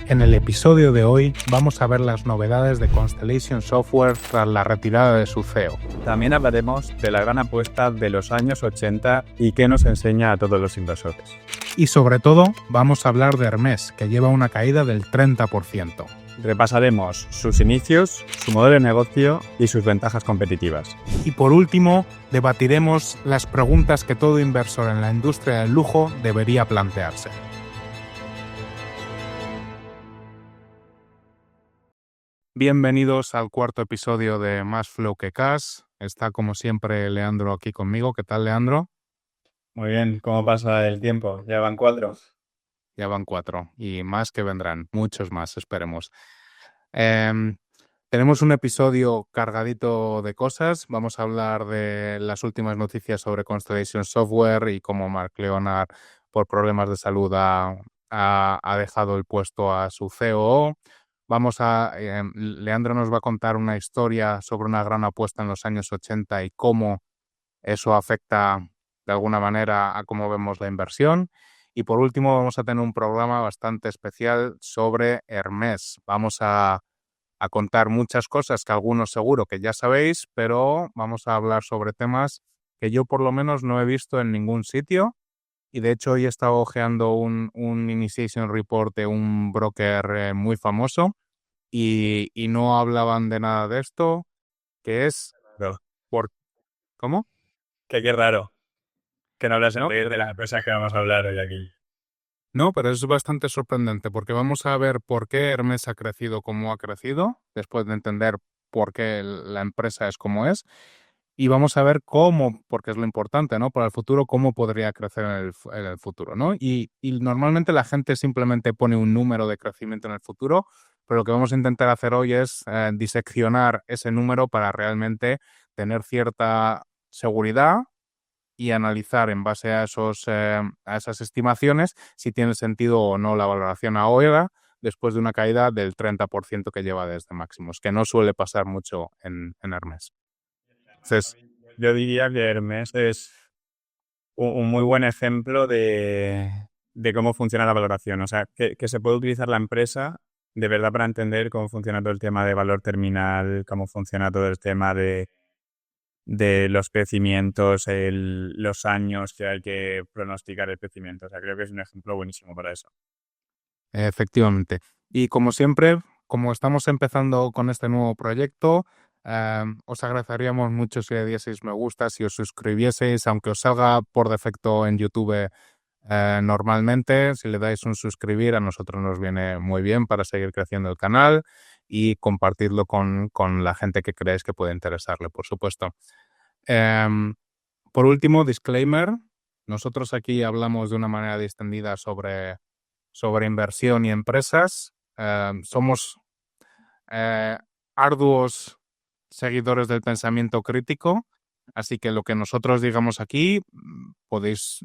En el episodio de hoy vamos a ver las novedades de Constellation Software tras la retirada de su CEO. También hablaremos de la gran apuesta de los años 80 y qué nos enseña a todos los inversores. Y sobre todo, vamos a hablar de Hermès, que lleva una caída del 30%. Repasaremos sus inicios, su modelo de negocio y sus ventajas competitivas. Y por último, debatiremos las preguntas que todo inversor en la industria del lujo debería plantearse. Bienvenidos al cuarto episodio de Más Flow que Cash. Está como siempre Leandro aquí conmigo. ¿Qué tal, Leandro? Muy bien, ¿cómo pasa el tiempo? ¿Ya van 4? Ya van 4 y más que vendrán, muchos más, esperemos. Tenemos un episodio cargadito de cosas. Vamos a hablar de las últimas noticias sobre Constellation Software y cómo Mark Leonard, por problemas de salud, ha dejado el puesto a su COO. Leandro nos va a contar una historia sobre una gran apuesta en los años 80 y cómo eso afecta de alguna manera a cómo vemos la inversión. Y por último vamos a tener un programa bastante especial sobre Hermès. Vamos a contar muchas cosas que algunos seguro que ya sabéis, pero vamos a hablar sobre temas que yo por lo menos no he visto en ningún sitio. Y de hecho hoy he estado hojeando un Initiation Report de un broker muy famoso y no hablaban de nada de esto, que es... No. ¿Cómo? Qué raro que no hablas ¿No? de la empresa que vamos a hablar hoy aquí. No, pero es bastante sorprendente porque vamos a ver por qué Hermès ha crecido como ha crecido, después de entender por qué la empresa es como es, y vamos a ver cómo, porque es lo importante, ¿no? Para el futuro, cómo podría crecer en el futuro, ¿no? Y normalmente la gente simplemente pone un número de crecimiento en el futuro, pero lo que vamos a intentar hacer hoy es diseccionar ese número para realmente tener cierta seguridad y analizar en base a esas estimaciones si tiene sentido o no la valoración ahora después de una caída del 30% que lleva desde máximos, que no suele pasar mucho en Hermès. Entonces, Yo diría que Hermès es un muy buen ejemplo de cómo funciona la valoración. O sea, que se puede utilizar la empresa de verdad para entender cómo funciona todo el tema de valor terminal, cómo funciona todo el tema de los crecimientos, los años que hay que pronosticar el crecimiento. O sea, creo que es un ejemplo buenísimo para eso. efectivamente. Y como siempre, como estamos empezando con este nuevo proyecto, os agradeceríamos mucho si le dieseis me gusta, si os suscribieseis, aunque os salga por defecto en YouTube normalmente. Si le dais un suscribir, a nosotros nos viene muy bien para seguir creciendo el canal y compartirlo con la gente que creéis que puede interesarle, por supuesto. Por último, disclaimer. Nosotros aquí hablamos de una manera distendida sobre inversión y empresas. Somos arduos seguidores del pensamiento crítico, así que lo que nosotros digamos aquí podéis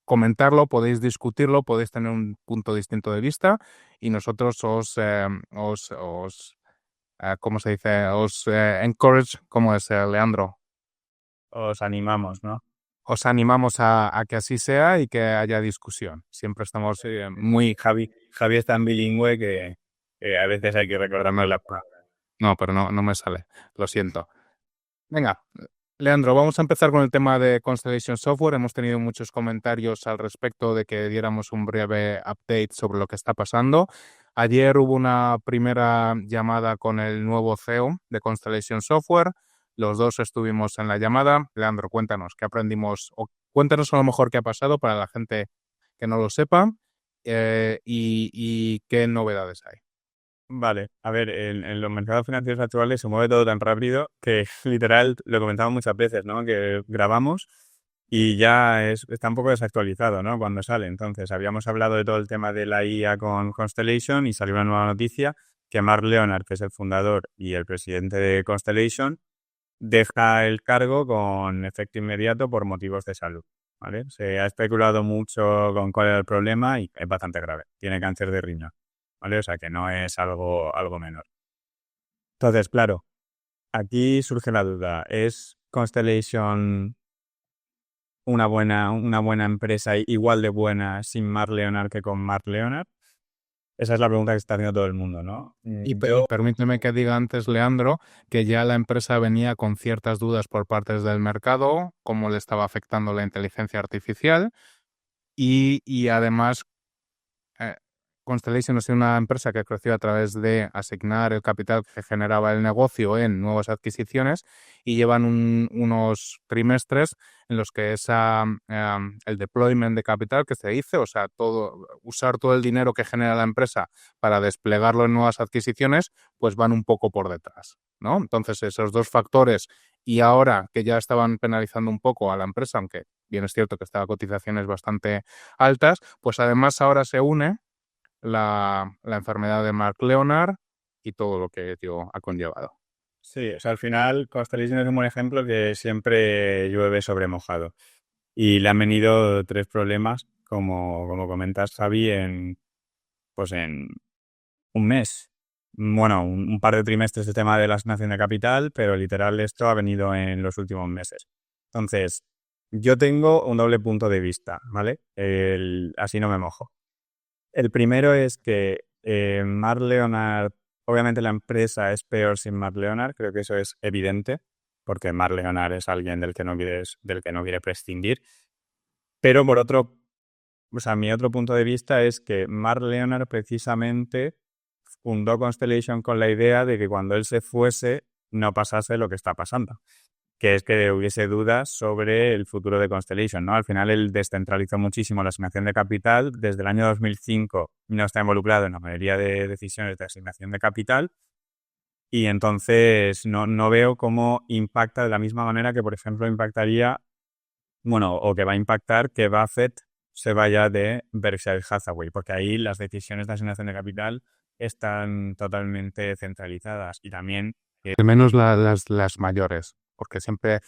comentarlo, podéis discutirlo, podéis tener un punto distinto de vista y nosotros ¿cómo se dice? Os encourage, ¿cómo es, Leandro? Os animamos, ¿no? Os animamos a que así sea y que haya discusión. Siempre estamos muy... Javi es tan bilingüe que a veces hay que recordarnos la palabra. No, pero no me sale. Lo siento. Venga, Leandro, vamos a empezar con el tema de Constellation Software. Hemos tenido muchos comentarios al respecto de que diéramos un breve update sobre lo que está pasando. Ayer hubo una primera llamada con el nuevo CEO de Constellation Software. Los dos estuvimos en la llamada. Leandro, cuéntanos qué aprendimos o cuéntanos a lo mejor qué ha pasado para la gente que no lo sepa y qué novedades hay. Vale, a ver, en los mercados financieros actuales se mueve todo tan rápido que literal lo comentamos muchas veces, ¿no? Que grabamos y ya está un poco desactualizado, ¿no? Cuando sale. Entonces, habíamos hablado de todo el tema de la IA con Constellation y salió una nueva noticia que Mark Leonard, que es el fundador y el presidente de Constellation, deja el cargo con efecto inmediato por motivos de salud, ¿vale? Se ha especulado mucho con cuál era el problema y es bastante grave. Tiene cáncer de riñón, ¿vale? O sea que no es algo menor. Entonces, claro, aquí surge la duda. ¿Es Constellation una buena empresa igual de buena sin Mark Leonard que con Mark Leonard? Esa es la pregunta que está haciendo todo el mundo, ¿no? Y permíteme que diga antes, Leandro, que ya la empresa venía con ciertas dudas por partes del mercado, cómo le estaba afectando la inteligencia artificial y además eh, Constellation es una empresa que creció a través de asignar el capital que generaba el negocio en nuevas adquisiciones y llevan unos trimestres en los que el deployment de capital que se dice, o sea, usar todo el dinero que genera la empresa para desplegarlo en nuevas adquisiciones, pues van un poco por detrás, ¿no? Entonces, esos dos factores y ahora que ya estaban penalizando un poco a la empresa, aunque bien es cierto que estaba a cotizaciones bastante altas, pues además ahora se une la enfermedad de Mark Leonard y todo lo que ello ha conllevado. Sí, o sea, al final Constellation es un buen ejemplo que siempre llueve sobre mojado. Y le han venido tres problemas, como comentas, Javi, pues en un mes. Bueno, un par de trimestres de tema de la asignación de capital, pero literal esto ha venido en los últimos meses. Entonces, yo tengo un doble punto de vista, ¿vale? Así no me mojo. El primero es que Mark Leonard, obviamente la empresa es peor sin Mark Leonard, creo que eso es evidente, porque Mark Leonard es alguien del que no quiere prescindir. Pero por otro, o sea, mi otro punto de vista es que Mark Leonard precisamente fundó Constellation con la idea de que cuando él se fuese no pasase lo que está pasando, que es que hubiese dudas sobre el futuro de Constellation, ¿no? Al final él descentralizó muchísimo la asignación de capital. Desde el año 2005 no está involucrado en la mayoría de decisiones de asignación de capital y entonces no veo cómo impacta de la misma manera que, por ejemplo, impactaría, bueno, o que va a impactar que Buffett se vaya de Berkshire Hathaway, porque ahí las decisiones de asignación de capital están totalmente centralizadas y también Al menos las mayores, porque siempre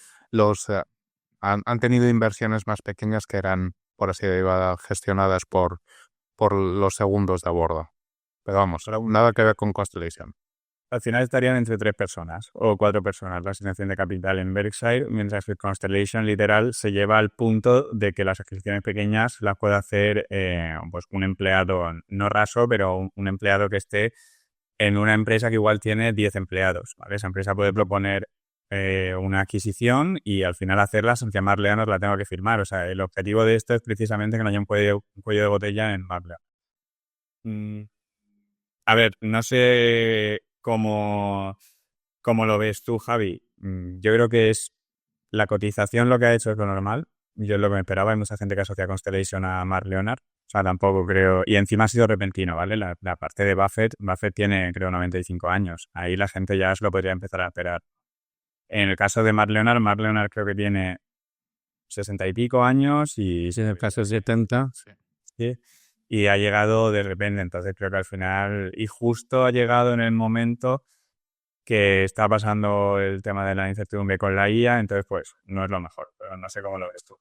han tenido inversiones más pequeñas que eran, por así decirlo, gestionadas por los segundos de a bordo. Pero vamos, nada que ver con Constellation. al final estarían entre 3 personas o 4 personas la asignación de capital en Berkshire, mientras que Constellation literal se lleva al punto de que las adquisiciones pequeñas las puede hacer pues un empleado, no raso, pero un empleado que esté en una empresa que igual tiene 10 empleados, ¿vale? Esa empresa puede proponer una adquisición y al final hacerla sin que Mark Leonard la tenga que firmar. O sea, el objetivo de esto es precisamente que no haya un cuello de botella en Mark Leonard. Mm, A ver, no sé cómo lo ves tú, Javi. Yo creo que es la cotización lo que ha hecho es lo normal. Yo es lo que me esperaba. Hay mucha gente que asocia Constellation a Mark Leonard. O sea, tampoco creo. Y encima ha sido repentino, ¿vale? La parte de Buffett tiene, creo, 95 años. Ahí la gente ya se lo podría empezar a esperar. En el caso de Mark Leonard creo que tiene 60 y pico años y Sí, en el caso de 70, sí. sí, y ha llegado de repente. Entonces creo que al final, y justo ha llegado en el momento que está pasando el tema de la incertidumbre con la IA, entonces pues no es lo mejor, pero no sé cómo lo ves tú.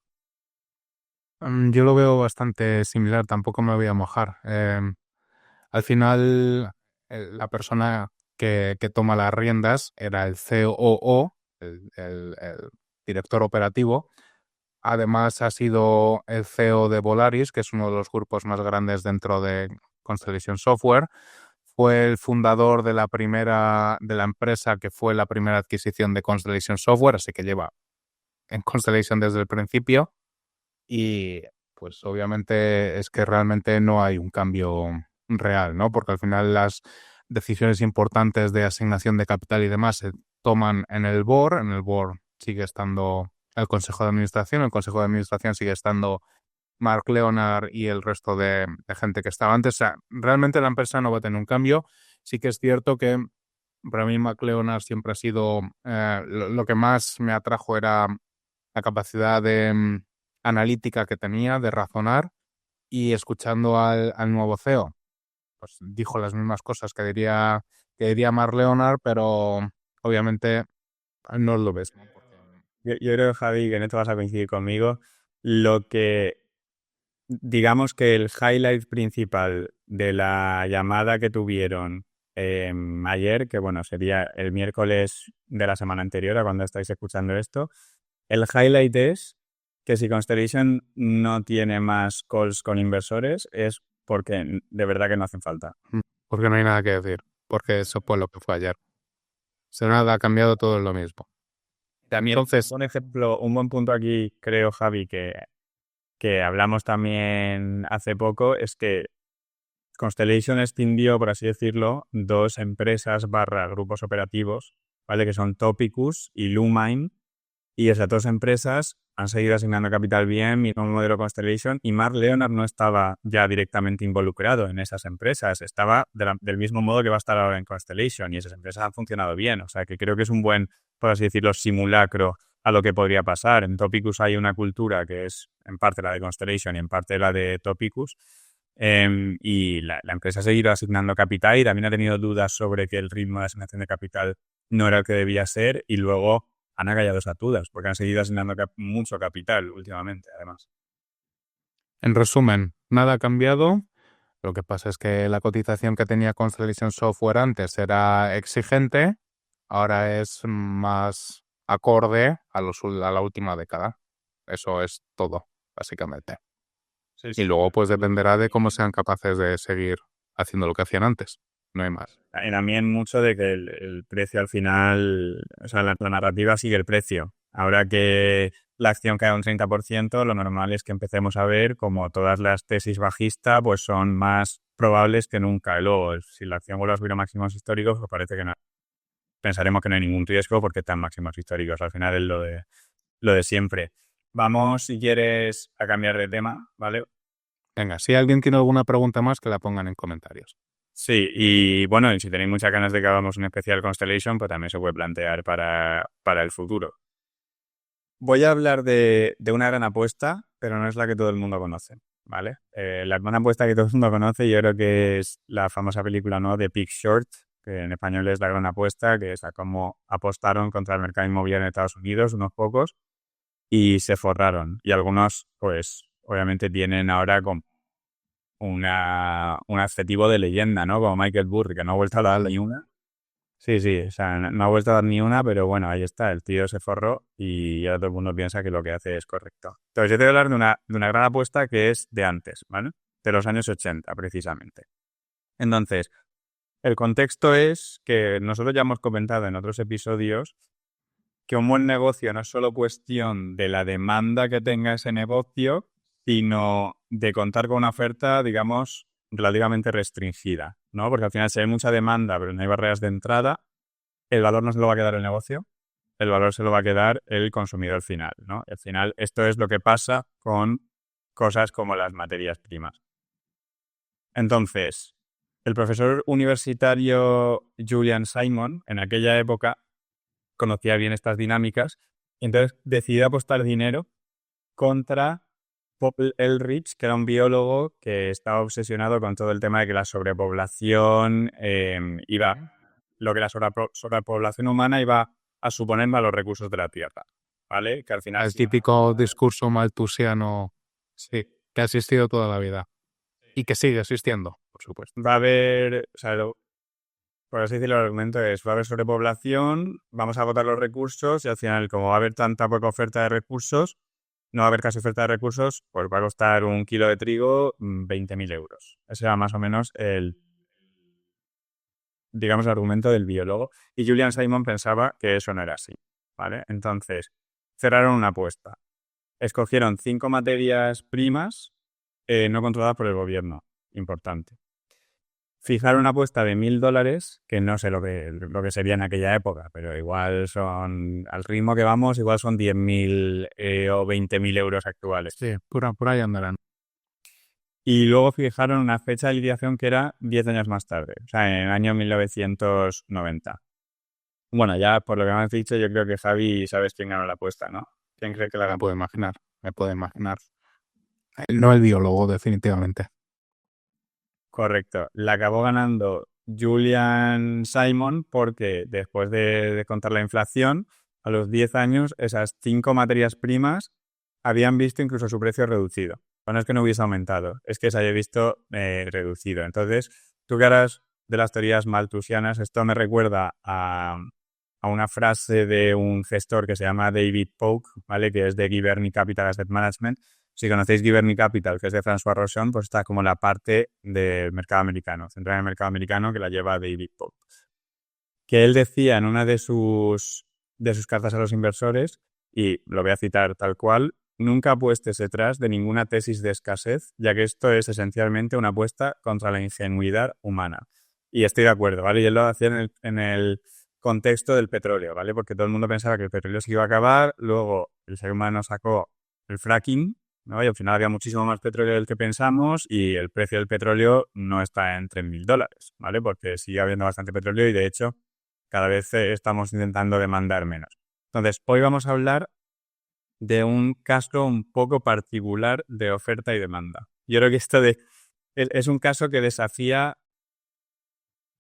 Yo lo veo bastante similar, tampoco me voy a mojar. Al final, la persona que toma las riendas era el COO, el director operativo. Además, ha sido el CEO de Volaris, que es uno de los grupos más grandes dentro de Constellation Software. Fue el fundador de la empresa que fue la primera adquisición de Constellation Software, así que lleva en Constellation desde el principio. Y pues obviamente es que realmente no hay un cambio real, ¿no? Porque al final las decisiones importantes de asignación de capital y demás se toman en el board. En el board sigue estando el consejo de administración. El consejo de administración sigue estando Mark Leonard y el resto de gente que estaba antes. O sea, realmente la empresa no va a tener un cambio. Sí que es cierto que para mí Mark Leonard siempre ha sido lo que más me atrajo era la capacidad analítica que tenía, de razonar, y escuchando al nuevo CEO, pues dijo las mismas cosas que diría Mark Leonard, pero obviamente no lo ves, ¿no? Yo creo, Javi, que en esto vas a coincidir conmigo. Lo que, digamos que el highlight principal de la llamada que tuvieron ayer, que bueno, sería el miércoles de la semana anterior a cuando estáis escuchando esto, el highlight es que si Constellation no tiene más calls con inversores, es porque de verdad que no hacen falta. Porque no hay nada que decir. Porque eso fue lo que fue ayer. Si nada ha cambiado, todo es lo mismo. También, Entonces, un ejemplo, un buen punto aquí, creo, Javi, que hablamos también hace poco, es que Constellation escindió, por así decirlo, dos empresas / grupos operativos, ¿vale? Que son Topicus y Lumine. Y esas dos empresas han seguido asignando capital bien, mismo modelo Constellation, y Mark Leonard no estaba ya directamente involucrado en esas empresas, estaba del mismo modo que va a estar ahora en Constellation, y esas empresas han funcionado bien. O sea, que creo que es un buen, por así decirlo, simulacro a lo que podría pasar. En Topicus hay una cultura que es en parte la de Constellation y en parte la de Topicus, y la empresa ha seguido asignando capital y también ha tenido dudas sobre que el ritmo de asignación de capital no era el que debía ser, y luego han acallado esas dudas porque han seguido asignando mucho capital últimamente, además. en resumen, nada ha cambiado. Lo que pasa es que la cotización que tenía Constellation Software antes era exigente, ahora es más acorde a la última década. Eso es todo, básicamente. Sí, Y luego pues dependerá de cómo sean capaces de seguir haciendo lo que hacían antes. No hay más. Y también mucho de que el precio al final, o sea, la narrativa sigue el precio. Ahora que la acción cae un 30%, lo normal es que empecemos a ver como todas las tesis bajistas pues son más probables que nunca. Y luego, si la acción vuelve a subir a máximos históricos, pues parece que no. Pensaremos que no hay ningún riesgo porque están máximos históricos. Al final es lo de siempre. Vamos, si quieres, a cambiar de tema, ¿vale? Venga, si alguien tiene alguna pregunta más, que la pongan en comentarios. Sí, y bueno, y si tenéis muchas ganas de que hagamos un especial Constellation, pues también se puede plantear para el futuro. Voy a hablar de una gran apuesta, pero no es la que todo el mundo conoce, ¿vale? La gran apuesta que todo el mundo conoce, yo creo que es la famosa película, ¿no?, de Big Short, que en español es La Gran Apuesta, que es a cómo apostaron contra el mercado inmobiliario en Estados Unidos, unos pocos, y se forraron. Y algunos, pues, obviamente tienen ahora como un adjetivo de leyenda, ¿no? Como Michael Burry, que no ha vuelto a dar ni una. Sí, sí, o sea, no ha vuelto a dar ni una, pero bueno, ahí está, el tío se forró y ahora todo el mundo piensa que lo que hace es correcto. Entonces, yo te voy a hablar de una gran apuesta que es de antes, ¿vale? De los años 80, precisamente. Entonces, el contexto es que nosotros ya hemos comentado en otros episodios que un buen negocio no es solo cuestión de la demanda que tenga ese negocio, sino de contar con una oferta, digamos, relativamente restringida, ¿no? Porque al final, si hay mucha demanda, pero no hay barreras de entrada, el valor no se lo va a quedar el negocio, el valor se lo va a quedar el consumidor final, ¿no? Al final, esto es lo que pasa con cosas como las materias primas. Entonces, el profesor universitario Julian Simon, en aquella época, conocía bien estas dinámicas y entonces decidió apostar dinero contra Paul Ehrlich, que era un biólogo que estaba obsesionado con todo el tema de que la sobrepoblación lo que la sobrepoblación humana iba a suponer para los recursos de la Tierra, ¿vale? Que al final El típico discurso maltusiano, sí, que ha existido toda la vida y que sigue existiendo, por supuesto. va a haber, o sea, por así decirlo, el argumento es, va a haber sobrepoblación, vamos a agotar los recursos y al final, como va a haber tanta poca oferta de recursos, no va a haber casi oferta de recursos, pues va a costar un kilo de trigo 20.000 euros. Ese era más o menos digamos, el argumento del biólogo. Y Julian Simon pensaba que eso no era así, ¿vale? Entonces, cerraron una apuesta. Escogieron 5 materias primas no controladas por el gobierno. Importante. Fijaron una apuesta de $1.000, que no sé lo que sería en aquella época, pero igual son, al ritmo que vamos, igual son 10.000 o 20.000 euros actuales. Sí, por ahí andarán. Y luego fijaron una fecha de liquidación que era 10 años más tarde, o sea, en el año 1990. Bueno, ya por lo que me has dicho, yo creo que Javi sabes quién ganó la apuesta, ¿no? ¿Quién cree que la Me ganó? puedo imaginar, me puedo imaginar. No el biólogo, definitivamente. Correcto. La acabó ganando Julian Simon porque después de contar la inflación, a los 10 años, esas 5 materias primas habían visto incluso su precio reducido. No es que no hubiese aumentado, es que se haya visto reducido. Entonces, tú que harás de las teorías malthusianas, esto me recuerda a una frase de un gestor que se llama David Polk, ¿vale? Que es de Giverny Capital Asset Management, Si conocéis Giverny Capital, que es de François Rochon, pues está como la parte del mercado americano, centrada en el mercado americano, que la lleva David Pope. Que él decía en una de sus cartas a los inversores, y lo voy a citar tal cual: nunca apuestes detrás de ninguna tesis de escasez, ya que esto es esencialmente una apuesta contra la ingenuidad humana. Y estoy de acuerdo, ¿vale? Y él lo hacía en el contexto del petróleo, ¿vale? Porque todo el mundo pensaba que el petróleo se iba a acabar, luego el ser humano sacó el fracking, ¿no? Y al final había muchísimo más petróleo del que pensamos y el precio del petróleo no está en $3.000, ¿vale? Porque sigue habiendo bastante petróleo y de hecho cada vez estamos intentando demandar menos. Entonces, hoy vamos a hablar de un caso un poco particular de oferta y demanda. Yo creo que es un caso que desafía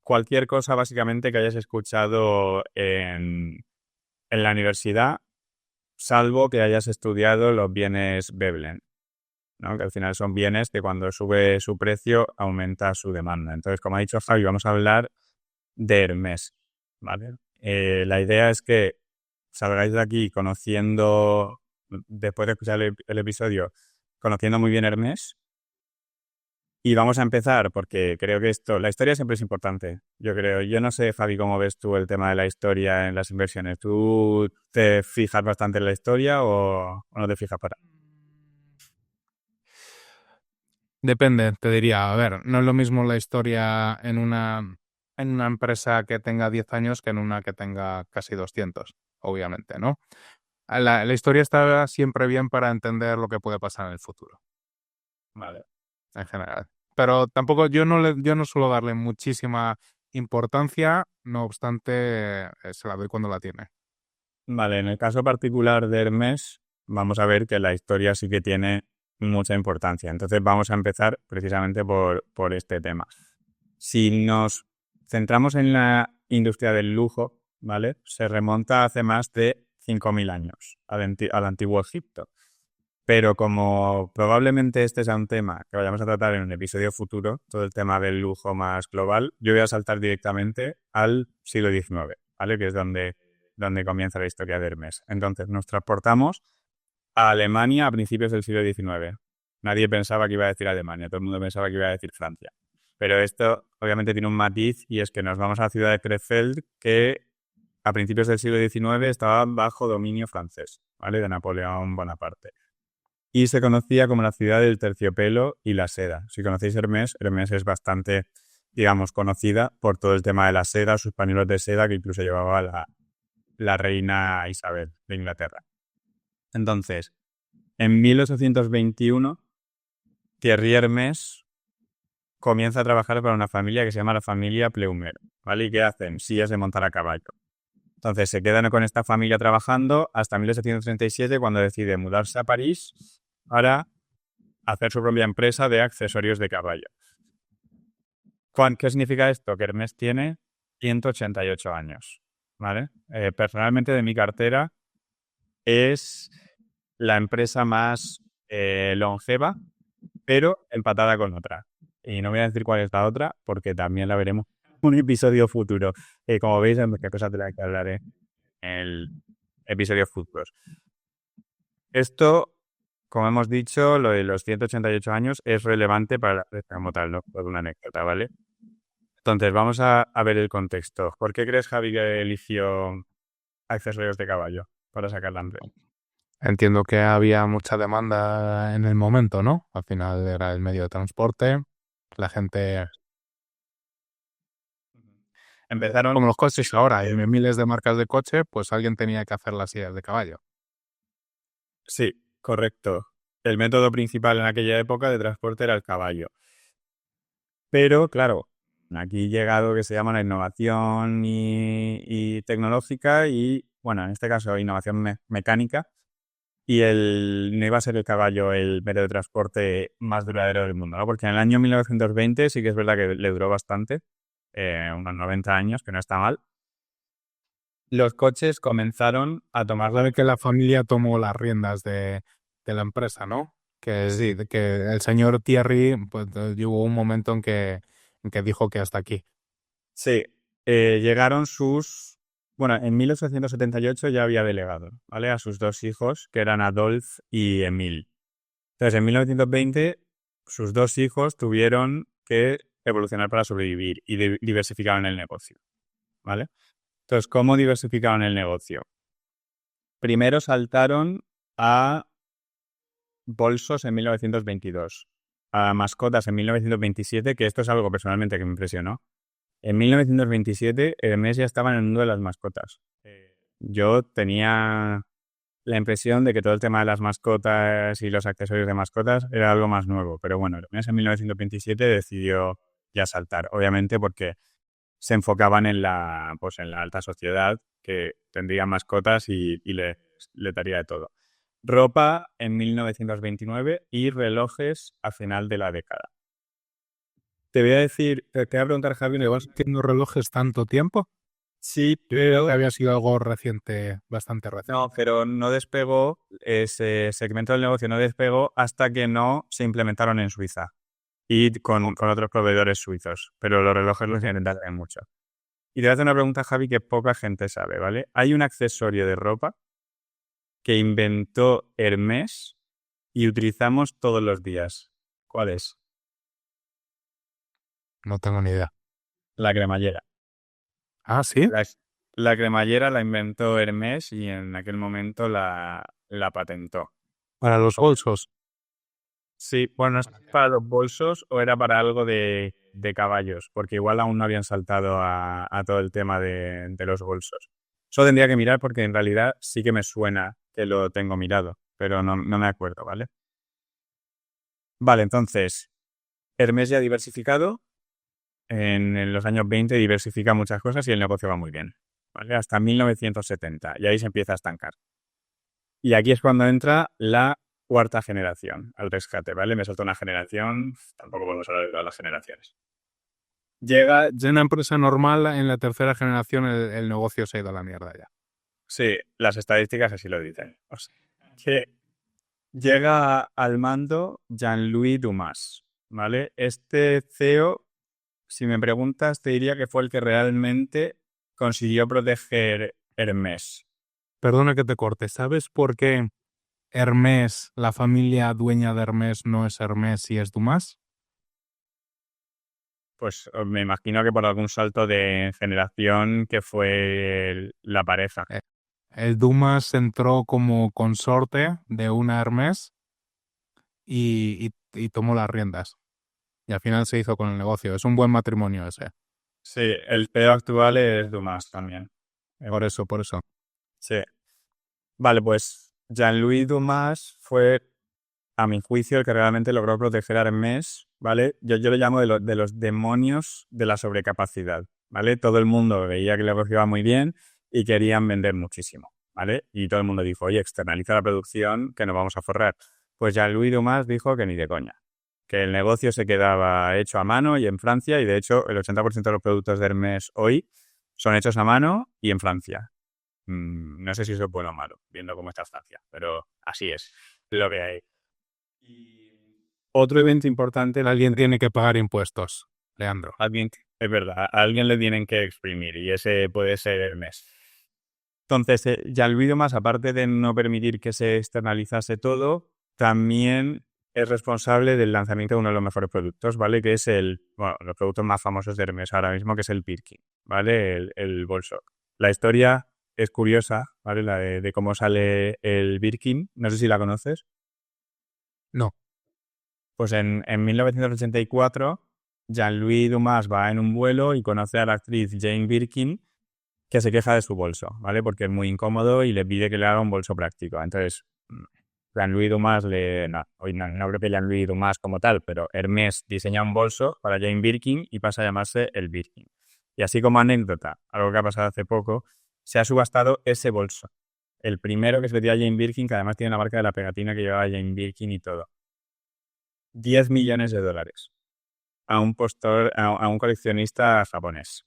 cualquier cosa básicamente que hayas escuchado en la universidad, salvo que hayas estudiado los bienes Veblen, ¿no? Que al final son bienes que cuando sube su precio aumenta su demanda. Entonces, como ha dicho Javi, vamos a hablar de Hermès, ¿vale? La idea es que salgáis de aquí conociendo, después de escuchar el episodio, conociendo muy bien Hermès. Y vamos a empezar porque creo que la historia siempre es importante, yo creo. Yo no sé, Fabi, cómo ves tú el tema de la historia en las inversiones. ¿Tú te fijas bastante en la historia o no te fijas para? Depende, te diría. A ver, no es lo mismo la historia en una empresa que tenga 10 años que en una que tenga casi 200, obviamente, ¿no? La historia está siempre bien para entender lo que puede pasar en el futuro, Vale. en general. Pero tampoco, yo no suelo darle muchísima importancia, no obstante, se la doy cuando la tiene. Vale, en el caso particular de Hermès, vamos a ver que la historia sí que tiene mucha importancia. Entonces vamos a empezar precisamente por este tema. Si nos centramos en la industria del lujo, ¿vale? Se remonta hace más de 5.000 años al antiguo Egipto. Pero como probablemente este sea un tema que vayamos a tratar en un episodio futuro, todo el tema del lujo más global, yo voy a saltar directamente al siglo XIX, ¿vale? Que es donde comienza la historia de Hermès. Entonces nos transportamos a Alemania a principios del siglo XIX. Nadie pensaba que iba a decir Alemania, todo el mundo pensaba que iba a decir Francia. Pero esto obviamente tiene un matiz y es que nos vamos a la ciudad de Krefeld, que a principios del siglo XIX estaba bajo dominio francés, ¿vale? De Napoleón Bonaparte. Y se conocía como la ciudad del terciopelo y la seda. Si conocéis Hermès, Hermès es bastante, digamos, conocida por todo el tema de la seda, sus pañuelos de seda que incluso llevaba la reina Isabel de Inglaterra. Entonces, en 1821, Thierry Hermès comienza a trabajar para una familia que se llama la familia Pleumer, ¿vale? ¿Y qué hacen? Sillas de montar a caballo. Entonces se quedan con esta familia trabajando hasta 1837, cuando decide mudarse a París para hacer su propia empresa de accesorios de caballo. ¿Qué significa esto? Que Hermès tiene 188 años, ¿vale? Personalmente, de mi cartera, es la empresa más longeva, pero empatada con otra. Y no voy a decir cuál es la otra, porque también la veremos en un episodio futuro. Como veis, hay muchas cosas de las que hablaré en el episodio futuro. Esto, como hemos dicho, lo de los 188 años es relevante para la empresa como tal, ¿no? Por una anécdota, ¿vale? Entonces, vamos a ver el contexto. ¿Por qué crees, Javi, que eligió accesorios de caballo para sacar la empresa? Entiendo que había mucha demanda en el momento, ¿no? Al final era el medio de transporte, la gente, Empezaron, como los coches ahora, hay miles de marcas de coche, pues alguien tenía que hacer las sillas de caballo. sí, correcto. El método principal en aquella época de transporte era el caballo. Pero, claro, aquí llega algo que se llama la innovación y tecnológica y, bueno, en este caso, innovación mecánica. Y no iba a ser el caballo el método de transporte más duradero del mundo, ¿no? Porque en el año 1920 sí que es verdad que le duró bastante, unos 90 años, que no está mal. Los coches comenzaron a tomar Habla de que la familia tomó las riendas de la empresa, ¿no? Que sí, de que el señor Thierry, pues hubo un momento en que dijo que hasta aquí. Sí, llegaron bueno, en 1878 ya había delegado, ¿vale? A sus dos hijos, que eran Adolphe y Émile. Entonces, en 1920, sus dos hijos tuvieron que evolucionar para sobrevivir y diversificaron el negocio, ¿vale? Entonces, ¿cómo diversificaron el negocio? Primero saltaron a bolsos en 1922, a mascotas en 1927, que esto es algo personalmente que me impresionó. En 1927, Hermès ya estaba en el mundo de las mascotas. Yo tenía la impresión de que todo el tema de las mascotas y los accesorios de mascotas era algo más nuevo, pero bueno, Hermès en 1927 decidió ya saltar, obviamente porque se enfocaban pues en la alta sociedad, que tendría mascotas y le daría de todo. Ropa en 1929 y relojes a final de la década. Te voy a decir, te voy a preguntar, Javi, ¿Llevas haciendo relojes tanto tiempo? sí, Yo creo que había sido algo reciente, bastante reciente. no, pero no despegó, ese segmento del negocio no despegó hasta que no se implementaron en Suiza y con otros proveedores suizos, pero los relojes los tienen tardan mucho. Y te voy a hacer una pregunta, Javi, que poca gente sabe, ¿vale? Hay un accesorio de ropa que inventó Hermès y utilizamos todos los días. ¿Cuál es? No tengo ni idea. La cremallera. Ah, ¿sí? La cremallera la inventó Hermès y en aquel momento la patentó. Para los bolsos. Sí, bueno, no sé si para los bolsos o era para algo de caballos, porque igual aún no habían saltado a todo el tema de los bolsos. Eso tendría que mirar porque en realidad sí que me suena que lo tengo mirado, pero no me acuerdo, ¿vale? Vale, entonces, Hermès ya diversificado, en los años 20 diversifica muchas cosas y el negocio va muy bien, ¿vale? Hasta 1970 y ahí se empieza a estancar. Y aquí es cuando entra la cuarta generación al rescate, ¿vale? Me salta una generación, tampoco podemos hablar de todas las generaciones. Llega, De una empresa normal, en la tercera generación el negocio se ha ido a la mierda ya. sí, las estadísticas así lo dicen. O sea, que llega al mando Jean-Louis Dumas, ¿vale? Este CEO, si me preguntas, te diría que fue el que realmente consiguió proteger Hermès. Perdona que te corte. ¿Sabes por qué Hermès, la familia dueña de Hermès, no es Hermès y es Dumas? Pues me imagino que por algún salto de generación que fue la pareja. El Dumas entró como consorte de una Hermès y tomó las riendas. Y al final se hizo con el negocio. Es un buen matrimonio ese. Sí, el CEO actual es Dumas también. Por eso, por eso. Sí. Vale, pues Jean-Louis Dumas fue, a mi juicio, el que realmente logró proteger a Hermès, ¿vale? Yo lo llamo de los demonios de la sobrecapacidad, ¿vale? Todo el mundo veía que el negocio iba muy bien y querían vender muchísimo, ¿vale? Y todo el mundo dijo, oye, externaliza la producción que nos vamos a forrar. Pues Jean-Louis Dumas dijo que ni de coña, que el negocio se quedaba hecho a mano y en Francia, y de hecho el 80% de los productos de Hermès hoy son hechos a mano y en Francia. No sé si eso es bueno o malo, viendo cómo está Francia, pero así es lo que hay. Y otro evento importante, Alguien tiene que pagar impuestos, Leandro. es verdad, a alguien le tienen que exprimir y ese puede ser Hermès. Entonces, ya olvido más, aparte de no permitir que se externalizase todo, también es responsable del lanzamiento de uno de los mejores productos, ¿vale? Que es los productos más famosos de Hermès ahora mismo, que es el Birkin, ¿vale? El bolso. La historia es curiosa, ¿vale? La de cómo sale el Birkin. No sé si la conoces. No. Pues en 1984, Jean-Louis Dumas va en un vuelo y conoce a la actriz Jane Birkin, que se queja de su bolso, ¿vale? Porque es muy incómodo y le pide que le haga un bolso práctico. Entonces, Jean-Louis Dumas no creo que Jean-Louis Dumas como tal, pero Hermès diseña un bolso para Jane Birkin y pasa a llamarse el Birkin. Y así como anécdota, algo que ha pasado hace poco, se ha subastado ese bolso. El primero que se le dio a Jane Birkin, que además tiene la marca de la pegatina que llevaba Jane Birkin y todo. 10 millones de dólares a un postor, a un coleccionista japonés.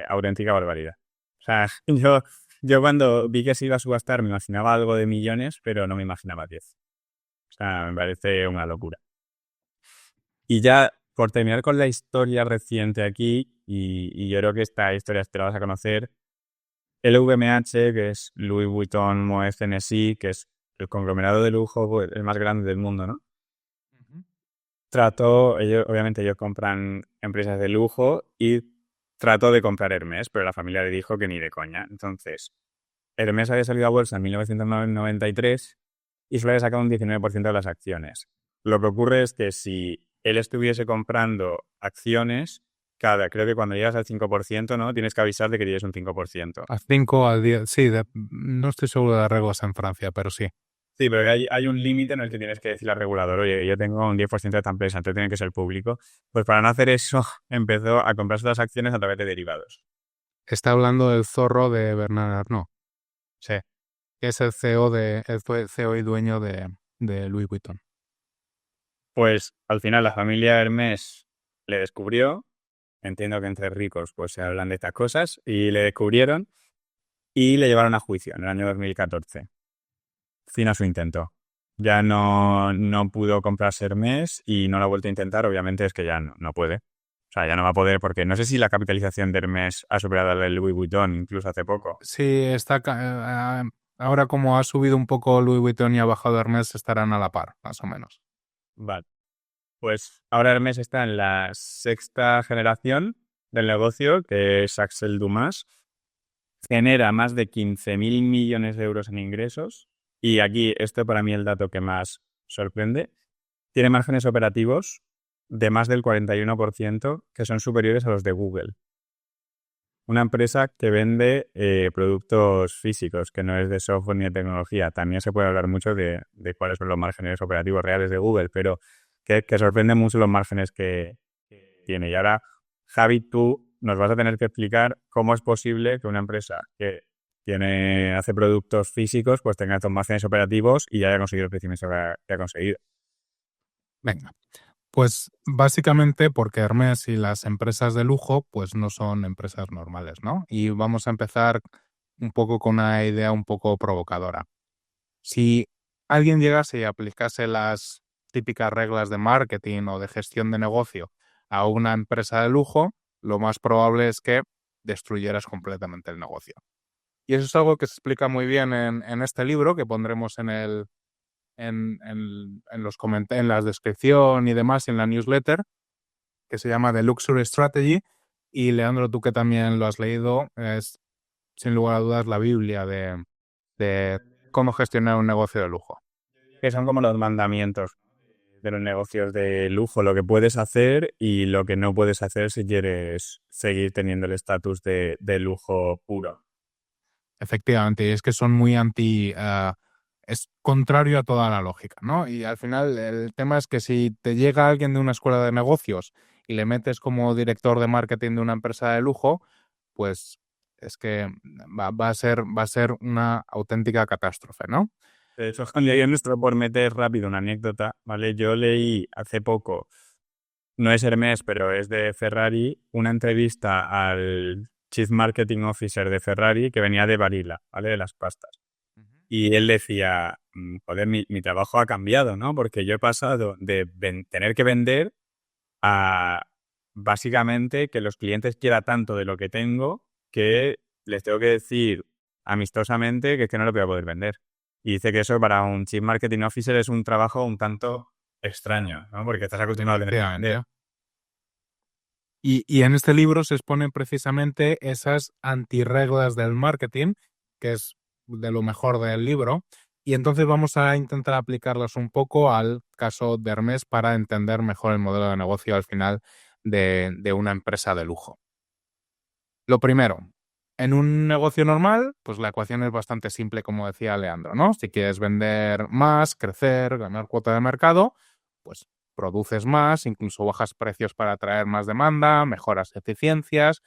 Auténtica barbaridad. O sea, yo cuando vi que se iba a subastar me imaginaba algo de millones, pero no me imaginaba 10. O sea, me parece una locura. Y ya, por terminar con la historia reciente aquí, y yo creo que esta historia te la vas a conocer, LVMH, que es Louis Vuitton Moet Hennessy, que es el conglomerado de lujo el más grande del mundo, ¿no? obviamente ellos compran empresas de lujo y trató de comprar Hermès, pero la familia le dijo que ni de coña. Entonces, Hermès había salido a bolsa en 1993 y solo había sacado un 19% de las acciones. Lo que ocurre es que si él estuviese comprando acciones, creo que cuando llegas al 5%, ¿no? Tienes que avisar de que tienes un 5%. A 5 al 10, sí, no estoy seguro de las reglas en Francia, pero sí. Sí, pero hay un límite en el que tienes que decirle al regulador, oye, yo tengo un 10% de esta empresa, entonces tiene que ser público. Pues para no hacer eso, empezó a comprarse las acciones a través de derivados. Está hablando del zorro de Bernard Arnault, Sí. que es el CEO, fue el CEO y dueño de Louis Vuitton. Pues al final la familia Hermès le descubrió, entiendo que entre ricos pues se hablan de estas cosas, y le descubrieron y le llevaron a juicio en el año 2014. Fin a su intento. Ya no pudo comprarse Hermès y no lo ha vuelto a intentar, obviamente es que ya no puede. O sea, ya no va a poder porque no sé si la capitalización de Hermès ha superado la de Louis Vuitton incluso hace poco. Sí, ahora como ha subido un poco Louis Vuitton y ha bajado Hermès, estarán a la par, más o menos. Vale. Pues ahora Hermès está en la sexta generación del negocio, que es Axel Dumas. Genera más de 15.000 millones de euros en ingresos. Y aquí, esto para mí es el dato que más sorprende. Tiene márgenes operativos de más del 41%, que son superiores a los de Google. Una empresa que vende productos físicos, que no es de software ni de tecnología. También se puede hablar mucho de cuáles son los márgenes operativos reales de Google, pero que sorprende mucho los márgenes que tiene. Y ahora, Javi, tú nos vas a tener que explicar cómo es posible que una empresa que hace productos físicos pues tenga estos márgenes operativos y haya conseguido el crecimiento que ha conseguido. Venga, pues básicamente porque Hermès y las empresas de lujo pues no son empresas normales, ¿no? Y vamos a empezar un poco con una idea un poco provocadora. Si alguien llegase y aplicase las típicas reglas de marketing o de gestión de negocio a una empresa de lujo, lo más probable es que destruyeras completamente el negocio. Y eso es algo que se explica muy bien en este libro que pondremos en la descripción y demás, y en la newsletter, que se llama The Luxury Strategy. Y Leandro, tú que también lo has leído, es sin lugar a dudas la Biblia de cómo gestionar un negocio de lujo. Que son como los mandamientos de los negocios de lujo, lo que puedes hacer y lo que no puedes hacer si quieres seguir teniendo el estatus de lujo puro. Efectivamente, y es que son muy es contrario a toda la lógica, ¿no? Y al final el tema es que si te llega alguien de una escuela de negocios y le metes como director de marketing de una empresa de lujo, pues es que va a ser una auténtica catástrofe, ¿no? De hecho, Juan, yo nuestro por meter rápido una anécdota, ¿vale? Yo leí hace poco, no es Hermès, pero es de Ferrari, una entrevista al Chief Marketing Officer de Ferrari que venía de Barilla, ¿vale? De las pastas. Y él decía, joder, mi trabajo ha cambiado, ¿no? Porque yo he pasado de tener que vender a básicamente que los clientes quieran tanto de lo que tengo que les tengo que decir amistosamente que es que no lo voy a poder vender. Y dice que eso para un Chief Marketing Officer es un trabajo un tanto extraño, ¿no? Porque estás acostumbrado a tener que vender. Y en este libro se exponen precisamente esas antirreglas del marketing, que es de lo mejor del libro, y entonces vamos a intentar aplicarlas un poco al caso de Hermès para entender mejor el modelo de negocio al final de una empresa de lujo. Lo primero, en un negocio normal, pues la ecuación es bastante simple, como decía Leandro, ¿no? Si quieres vender más, crecer, ganar cuota de mercado, pues produces más, incluso bajas precios para atraer más demanda, mejoras eficiencias,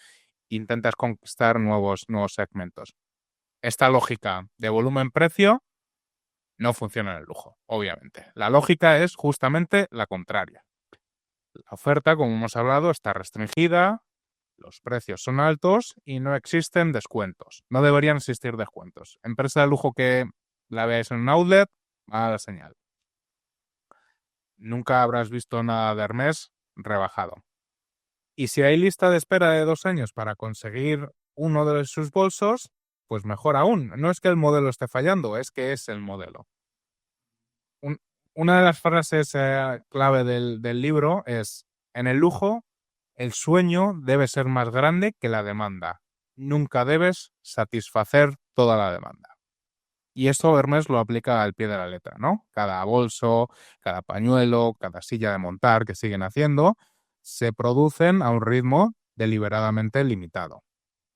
intentas conquistar nuevos segmentos. Esta lógica de volumen-precio no funciona en el lujo, obviamente. La lógica es justamente la contraria. La oferta, como hemos hablado, está restringida, los precios son altos y no existen descuentos. No deberían existir descuentos. Empresa de lujo que la veáis en un outlet, mala señal. Nunca habrás visto nada de Hermès rebajado. Y si hay lista de espera de 2 años para conseguir uno de sus bolsos, pues mejor aún. No es que el modelo esté fallando, es que es el modelo. una de las frases clave del libro es, en el lujo, el sueño debe ser más grande que la demanda. Nunca debes satisfacer toda la demanda. Y eso Hermes lo aplica al pie de la letra, ¿no? Cada bolso, cada pañuelo, cada silla de montar que siguen haciendo, se producen a un ritmo deliberadamente limitado.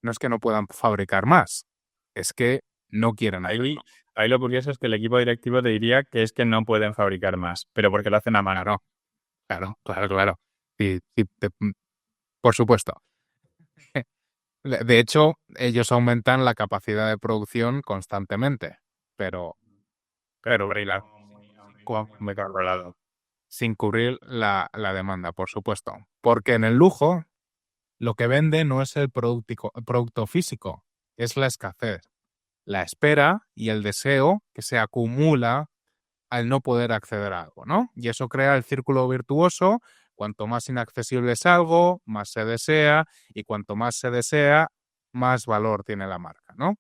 No es que no puedan fabricar más, es que no quieren hacerlo. Ahí lo curioso es que el equipo directivo te diría que es que no pueden fabricar más, pero porque lo hacen a mano. Claro. Sí, por supuesto. De hecho, ellos aumentan la capacidad de producción constantemente, pero Bailar. Muy controlado. sin cubrir la demanda, por supuesto. Porque en el lujo, lo que vende no es el producto físico, es la escasez, la espera y el deseo que se acumula al no poder acceder a algo, ¿no? Y eso crea el círculo virtuoso. Cuanto más inaccesible es algo, más se desea, y cuanto más se desea, más valor tiene la marca, ¿no?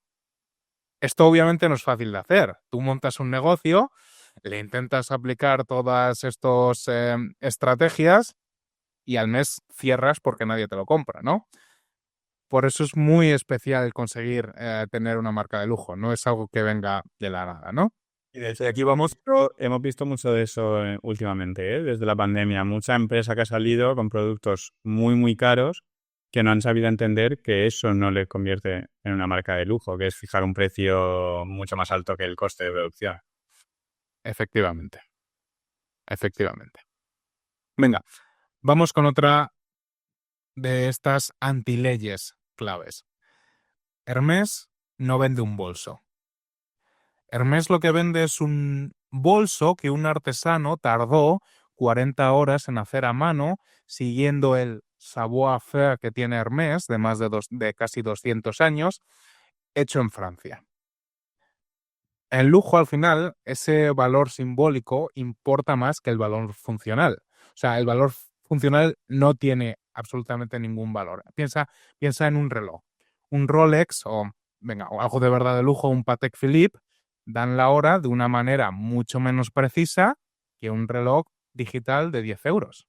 Esto obviamente no es fácil de hacer. Tú montas un negocio, le intentas aplicar todas estas estrategias y al mes cierras porque nadie te lo compra, ¿no? Por eso es muy especial conseguir tener una marca de lujo. No es algo que venga de la nada, ¿no? Y de hecho, hemos visto mucho de eso últimamente, ¿eh? Desde la pandemia. Mucha empresa que ha salido con productos muy, muy caros que no han sabido entender que eso no les convierte en una marca de lujo, que es fijar un precio mucho más alto que el coste de producción. Efectivamente. Venga, vamos con otra de estas antileyes claves. Hermès no vende un bolso. Hermès lo que vende es un bolso que un artesano tardó 40 horas en hacer a mano, siguiendo el savoir-faire que tiene Hermès, de más de casi 200 años, hecho en Francia. En lujo, al final, ese valor simbólico importa más que el valor funcional. O sea, el valor funcional no tiene absolutamente ningún valor. Piensa en un reloj. Un Rolex o algo de verdad de lujo, un Patek Philippe, dan la hora de una manera mucho menos precisa que un reloj digital de 10 euros.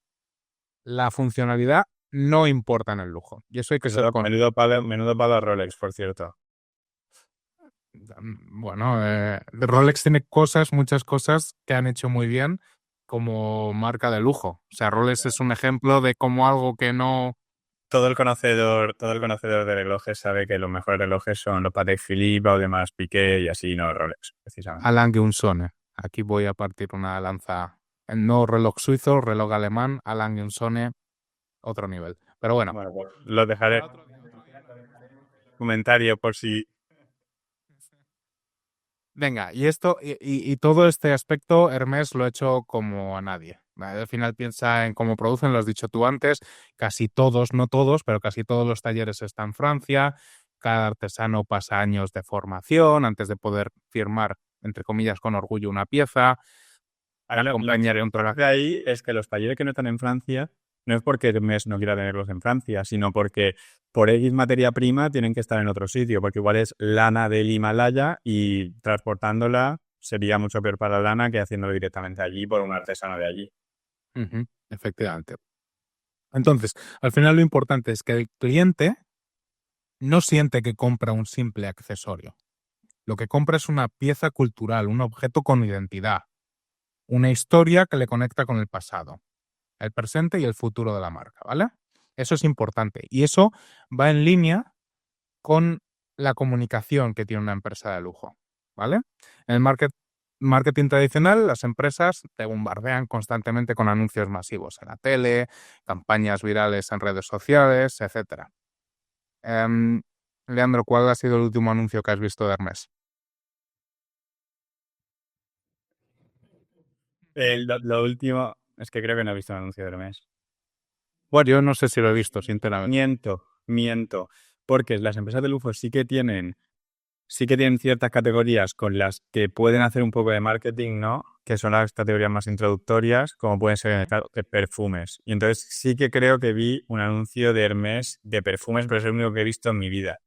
La funcionalidad no importa en el lujo. Y eso hay que ser Menudo palo Rolex, por cierto. Bueno, Rolex tiene muchas cosas que han hecho muy bien como marca de lujo. O sea, Rolex es un ejemplo de cómo algo que no... Todo el conocedor de relojes sabe que los mejores relojes son los Patek Philippe, Audemars Piguet y así, no Rolex, precisamente. Alain Gunsone. Aquí voy a partir una lanza. No reloj suizo, reloj alemán, Alain Gunsone, otro nivel. Pero bueno. Bueno, pues lo dejaré en comentario por si... Venga, y todo este aspecto, Hermès lo ha hecho como a nadie. ¿Vale? Al final piensa en cómo producen, lo has dicho tú antes, casi todos, no todos, pero casi todos los talleres están en Francia, cada artesano pasa años de formación antes de poder firmar, entre comillas, con orgullo una pieza. Ahora, lo que de ahí es que los talleres que no están en Francia no es porque Hermès no quiera tenerlos en Francia, sino porque por X materia prima tienen que estar en otro sitio, porque igual es lana del Himalaya y transportándola sería mucho peor para la lana que haciéndolo directamente allí por un artesano de allí. Efectivamente. Entonces, al final lo importante es que el cliente no siente que compra un simple accesorio. Lo que compra es una pieza cultural, un objeto con identidad, una historia que le conecta con el pasado, el presente y el futuro de la marca, ¿vale? Eso es importante y eso va en línea con la comunicación que tiene una empresa de lujo, ¿vale? En el marketing tradicional, las empresas te bombardean constantemente con anuncios masivos en la tele, campañas virales en redes sociales, etc. Leandro, ¿cuál ha sido el último anuncio que has visto de Hermès? Lo último es que creo que no he visto un anuncio de Hermès. Bueno, yo no sé si lo he visto, sinceramente. Miento, porque las empresas de lujo sí que tienen ciertas categorías con las que pueden hacer un poco de marketing, ¿no? Que son las categorías más introductorias, como pueden ser en el caso de perfumes. Y entonces sí que creo que vi un anuncio de Hermès de perfumes, pero es el único que he visto en mi vida.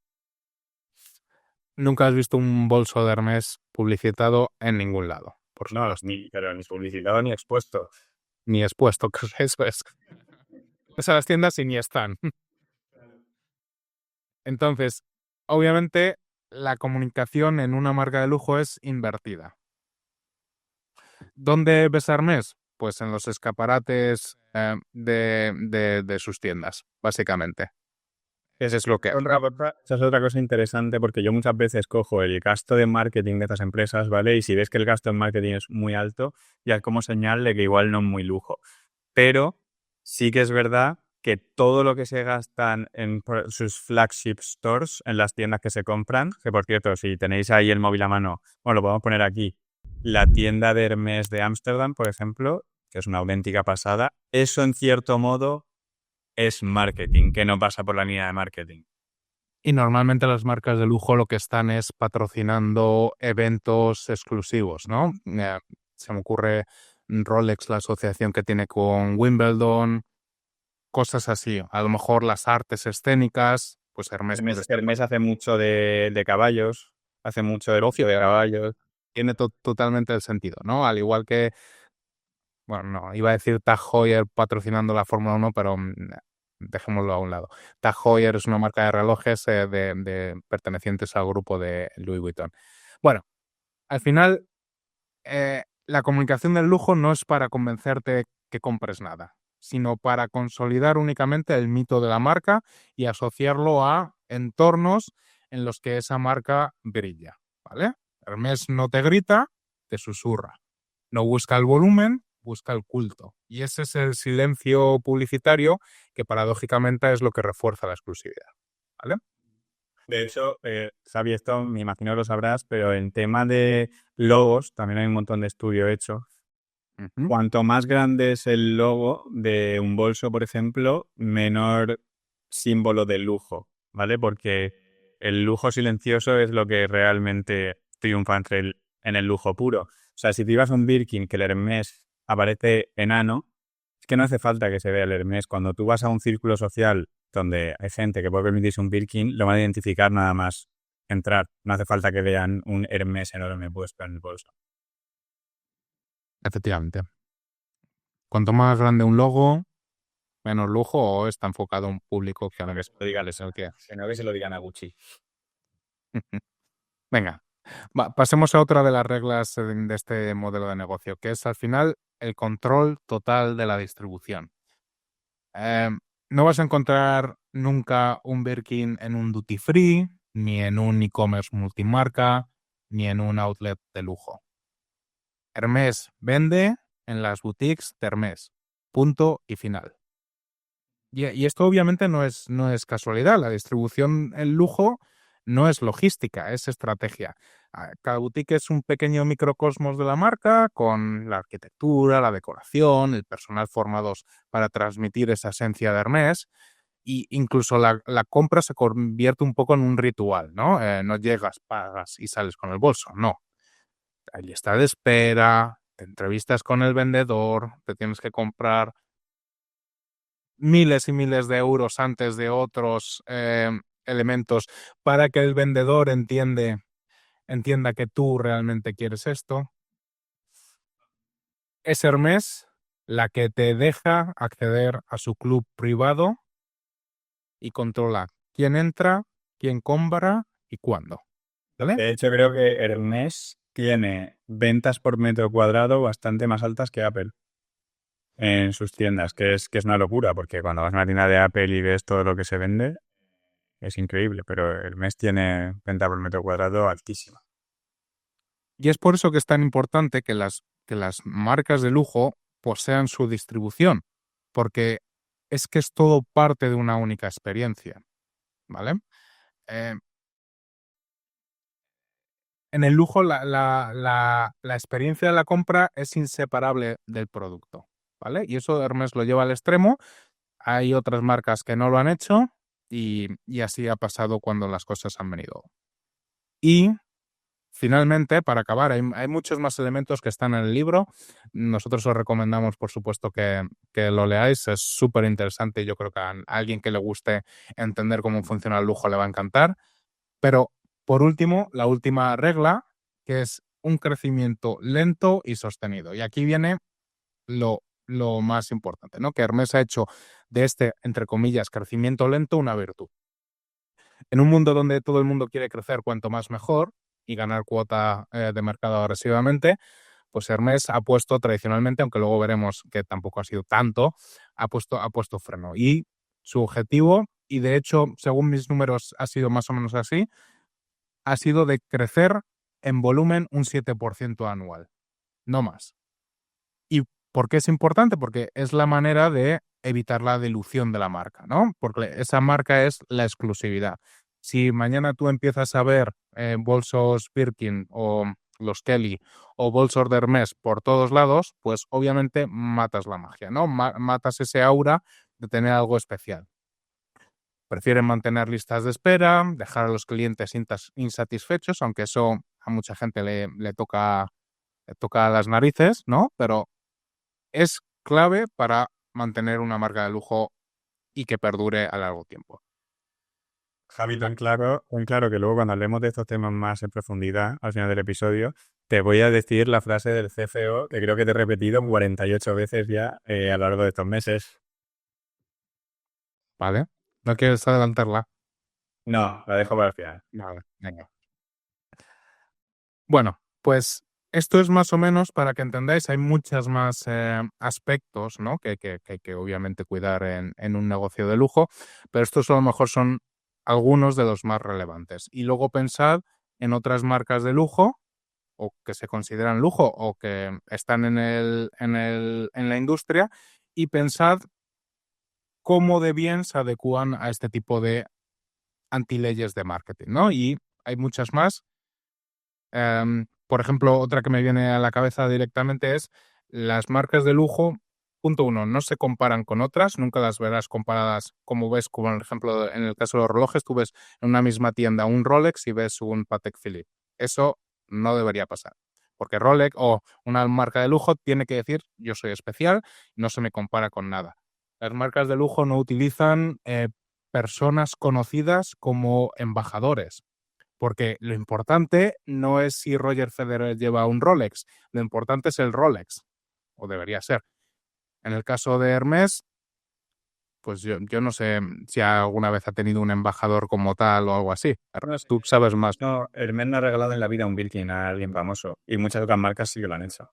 Nunca has visto un bolso de Hermès publicitado en ningún lado. por No, supuesto. pero ni publicitado ni expuesto. Ni expuesto, que eso es. Vas a las tiendas y ni están. Entonces, obviamente, la comunicación en una marca de lujo es invertida. ¿Dónde ves a Hermès? Pues en los escaparates de sus tiendas, básicamente. Ese es lo que... Esa es otra cosa interesante porque yo muchas veces cojo el gasto de marketing de estas empresas, ¿vale? Y si ves que el gasto en marketing es muy alto, ya es como señal de que igual no es muy lujo. Pero sí que es verdad que todo lo que se gastan en sus flagship stores, en las tiendas que se compran, que por cierto, si tenéis ahí el móvil a mano, bueno, lo podemos poner aquí, la tienda de Hermès de Ámsterdam, por ejemplo, que es una auténtica pasada, eso en cierto modo es marketing, que no pasa por la línea de marketing. Y normalmente las marcas de lujo lo que están es patrocinando eventos exclusivos, ¿no? Se me ocurre Rolex, la asociación que tiene con Wimbledon, cosas así. A lo mejor las artes escénicas, pues Hermès puede estar Hermès hace mucho de caballos, hace mucho de ocio de caballos. tiene totalmente el sentido, ¿no? Al igual que, bueno, no, iba a decir Tag Heuer patrocinando la Fórmula 1, pero dejémoslo a un lado. Tag Heuer es una marca de relojes pertenecientes al grupo de Louis Vuitton. Bueno, al final, la comunicación del lujo no es para convencerte que compres nada, sino para consolidar únicamente el mito de la marca y asociarlo a entornos en los que esa marca brilla, ¿vale? Hermès no te grita, te susurra. No busca el volumen, busca el culto. Y ese es el silencio publicitario que paradójicamente es lo que refuerza la exclusividad, ¿vale? De hecho, Xavi, esto me imagino que lo sabrás, pero en tema de logos también hay un montón de estudio hecho. Ujú. Cuanto más grande es el logo de un bolso, por ejemplo, menor símbolo de lujo, ¿vale? Porque el lujo silencioso es lo que realmente triunfa en el lujo puro. O sea, si te ibas a un Birkin que el Hermès aparece enano, es que no hace falta que se vea el Hermès. Cuando tú vas a un círculo social donde hay gente que puede permitirse un Birkin, lo van a identificar nada más entrar. No hace falta que vean un Hermès enorme puesto en el bolso. Efectivamente. Cuanto más grande un logo, menos lujo o está enfocado a un público que a lo que Lo digan, es el que... que se lo digan a Gucci. Venga, pasemos a otra de las reglas de este modelo de negocio, que es al final el control total de la distribución. Eh, no vas a encontrar nunca un Birkin en un duty free, ni en un e-commerce multimarca, ni en un outlet de lujo. Hermès vende en las boutiques de Hermès. Punto y final. Y esto obviamente no es casualidad. La distribución en lujo no es logística, es estrategia. Cada boutique es un pequeño microcosmos de la marca con la arquitectura, la decoración, el personal formados para transmitir esa esencia de Hermès. Y incluso la compra se convierte un poco en un ritual, ¿no? No llegas, pagas y sales con el bolso, no. Hay lista de espera, te entrevistas con el vendedor, te tienes que comprar miles y miles de euros antes de otros elementos para que el vendedor entienda que tú realmente quieres esto. Es Hermès la que te deja acceder a su club privado y controla quién entra, quién compra y cuándo. ¿Vale? De hecho, creo que Hermès tiene ventas por metro cuadrado bastante más altas que Apple en sus tiendas, que es una locura, porque cuando vas a una tienda de Apple y ves todo lo que se vende, es increíble, pero Hermès tiene venta por metro cuadrado altísima. Y es por eso que es tan importante que las marcas de lujo posean su distribución, porque es que es todo parte de una única experiencia, ¿vale? Eh, en el lujo la experiencia de la compra es inseparable del producto, ¿vale? Y eso Hermès lo lleva al extremo. Hay otras marcas que no lo han hecho y así ha pasado cuando las cosas han venido. Y finalmente, para acabar, hay muchos más elementos que están en el libro. Nosotros os recomendamos, por supuesto, que lo leáis. Es súper interesante y yo creo que a alguien que le guste entender cómo funciona el lujo le va a encantar. Pero, por último, la última regla, que es un crecimiento lento y sostenido. Y aquí viene lo más importante, ¿no? Que Hermès ha hecho de este, entre comillas, crecimiento lento una virtud. En un mundo donde todo el mundo quiere crecer cuanto más mejor y ganar cuota de mercado agresivamente, pues Hermès ha puesto tradicionalmente, aunque luego veremos que tampoco ha sido tanto, ha puesto freno. Y su objetivo, y de hecho, según mis números, ha sido más o menos así, ha sido de crecer en volumen un 7% anual, no más. ¿Y por qué es importante? Porque es la manera de evitar la dilución de la marca, ¿no? Porque esa marca es la exclusividad. Si mañana tú empiezas a ver bolsos Birkin o los Kelly o bolsos de Hermès por todos lados, pues obviamente matas la magia, ¿no? Matas ese aura de tener algo especial. Prefieren mantener listas de espera, dejar a los clientes insatisfechos, aunque eso a mucha gente le toca las narices, ¿no? Pero es clave para mantener una marca de lujo y que perdure a largo tiempo. Javi, tan claro que luego cuando hablemos de estos temas más en profundidad al final del episodio, te voy a decir la frase del CFO que creo que te he repetido 48 veces ya a lo largo de estos meses. ¿Vale? ¿No quieres adelantarla? No, la dejo para el final. Vale, venga. Bueno, pues esto es más o menos para que entendáis, hay muchos más aspectos, ¿no? que hay que obviamente cuidar en un negocio de lujo, pero estos a lo mejor son algunos de los más relevantes. Y luego pensad en otras marcas de lujo o que se consideran lujo o que están en la industria y pensad cómo de bien se adecúan a este tipo de antileyes de marketing, ¿no? Y hay muchas más. Por ejemplo, otra que me viene a la cabeza directamente es las marcas de lujo. Punto uno, no se comparan con otras, nunca las verás comparadas como ves, como por ejemplo en el caso de los relojes, tú ves en una misma tienda un Rolex y ves un Patek Philippe. Eso no debería pasar, porque Rolex o una marca de lujo tiene que decir yo soy especial, no se me compara con nada. Las marcas de lujo no utilizan personas conocidas como embajadores, porque lo importante no es si Roger Federer lleva un Rolex, lo importante es el Rolex, o debería ser. En el caso de Hermès, pues yo no sé si alguna vez ha tenido un embajador como tal o algo así. Hermès, tú sabes más. No, Hermès no ha regalado en la vida un Birkin a alguien famoso y muchas otras marcas sí que lo han hecho.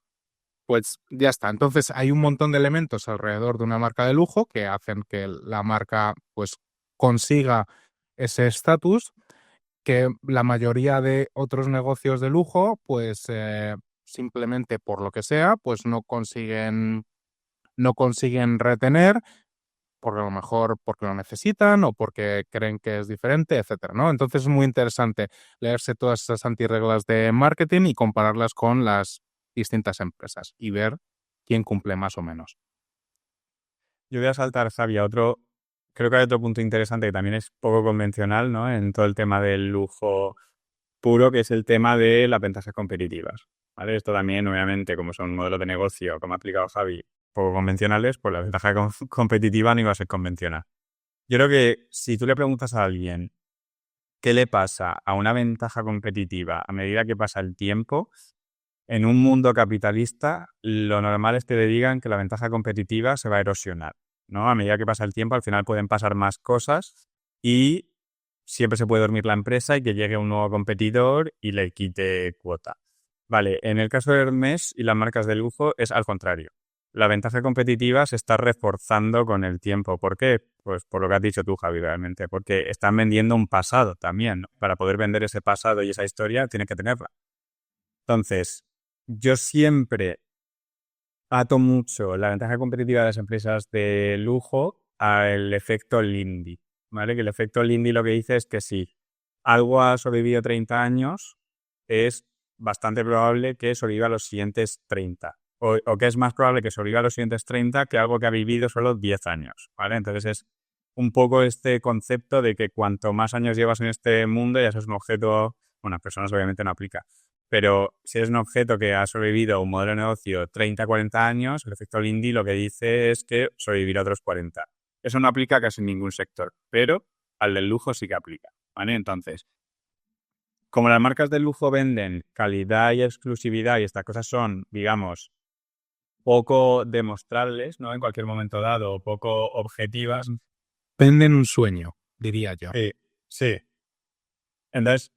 Pues ya está. Entonces hay un montón de elementos alrededor de una marca de lujo que hacen que la marca pues consiga ese estatus que la mayoría de otros negocios de lujo, pues simplemente por lo que sea, pues no consiguen retener, porque a lo mejor porque lo necesitan o porque creen que es diferente, etcétera, ¿no? Entonces es muy interesante leerse todas esas antirreglas de marketing y compararlas con las distintas empresas y ver quién cumple más o menos. Yo voy a saltar, Javi, a otro, creo que hay otro punto interesante que también es poco convencional, ¿no? En todo el tema del lujo puro, que es el tema de las ventajas competitivas, ¿vale? Esto también, obviamente, como son modelos de negocio, como ha explicado Javi, poco convencionales, pues la ventaja competitiva no iba a ser convencional. Yo creo que si tú le preguntas a alguien qué le pasa a una ventaja competitiva a medida que pasa el tiempo, en un mundo capitalista, lo normal es que te digan que la ventaja competitiva se va a erosionar, ¿no? A medida que pasa el tiempo, al final pueden pasar más cosas y siempre se puede dormir la empresa y que llegue un nuevo competidor y le quite cuota. Vale, en el caso de Hermès y las marcas de lujo es al contrario. La ventaja competitiva se está reforzando con el tiempo. ¿Por qué? Pues por lo que has dicho tú, Javi, realmente. Porque están vendiendo un pasado también, ¿no? Para poder vender ese pasado y esa historia, tienes que tenerla. Entonces, yo siempre ato mucho la ventaja competitiva de las empresas de lujo al efecto Lindy, ¿vale? Que el efecto Lindy lo que dice es que si algo ha sobrevivido 30 años, es bastante probable que sobreviva los siguientes 30. O que es más probable que sobreviva los siguientes 30 que algo que ha vivido solo 10 años, ¿vale? Entonces es un poco este concepto de que cuanto más años llevas en este mundo, ya es un objeto, bueno, a personas obviamente no aplica, pero si es un objeto que ha sobrevivido a un modelo de negocio 30, 40 años, el efecto Lindy lo que dice es que sobrevivirá otros 40. Eso no aplica casi en ningún sector, pero al del lujo sí que aplica, ¿vale? Entonces, como las marcas de lujo venden calidad y exclusividad y estas cosas son, digamos, poco demostrables, ¿no? En cualquier momento dado, o poco objetivas. Venden un sueño, diría yo. Sí, sí. Entonces,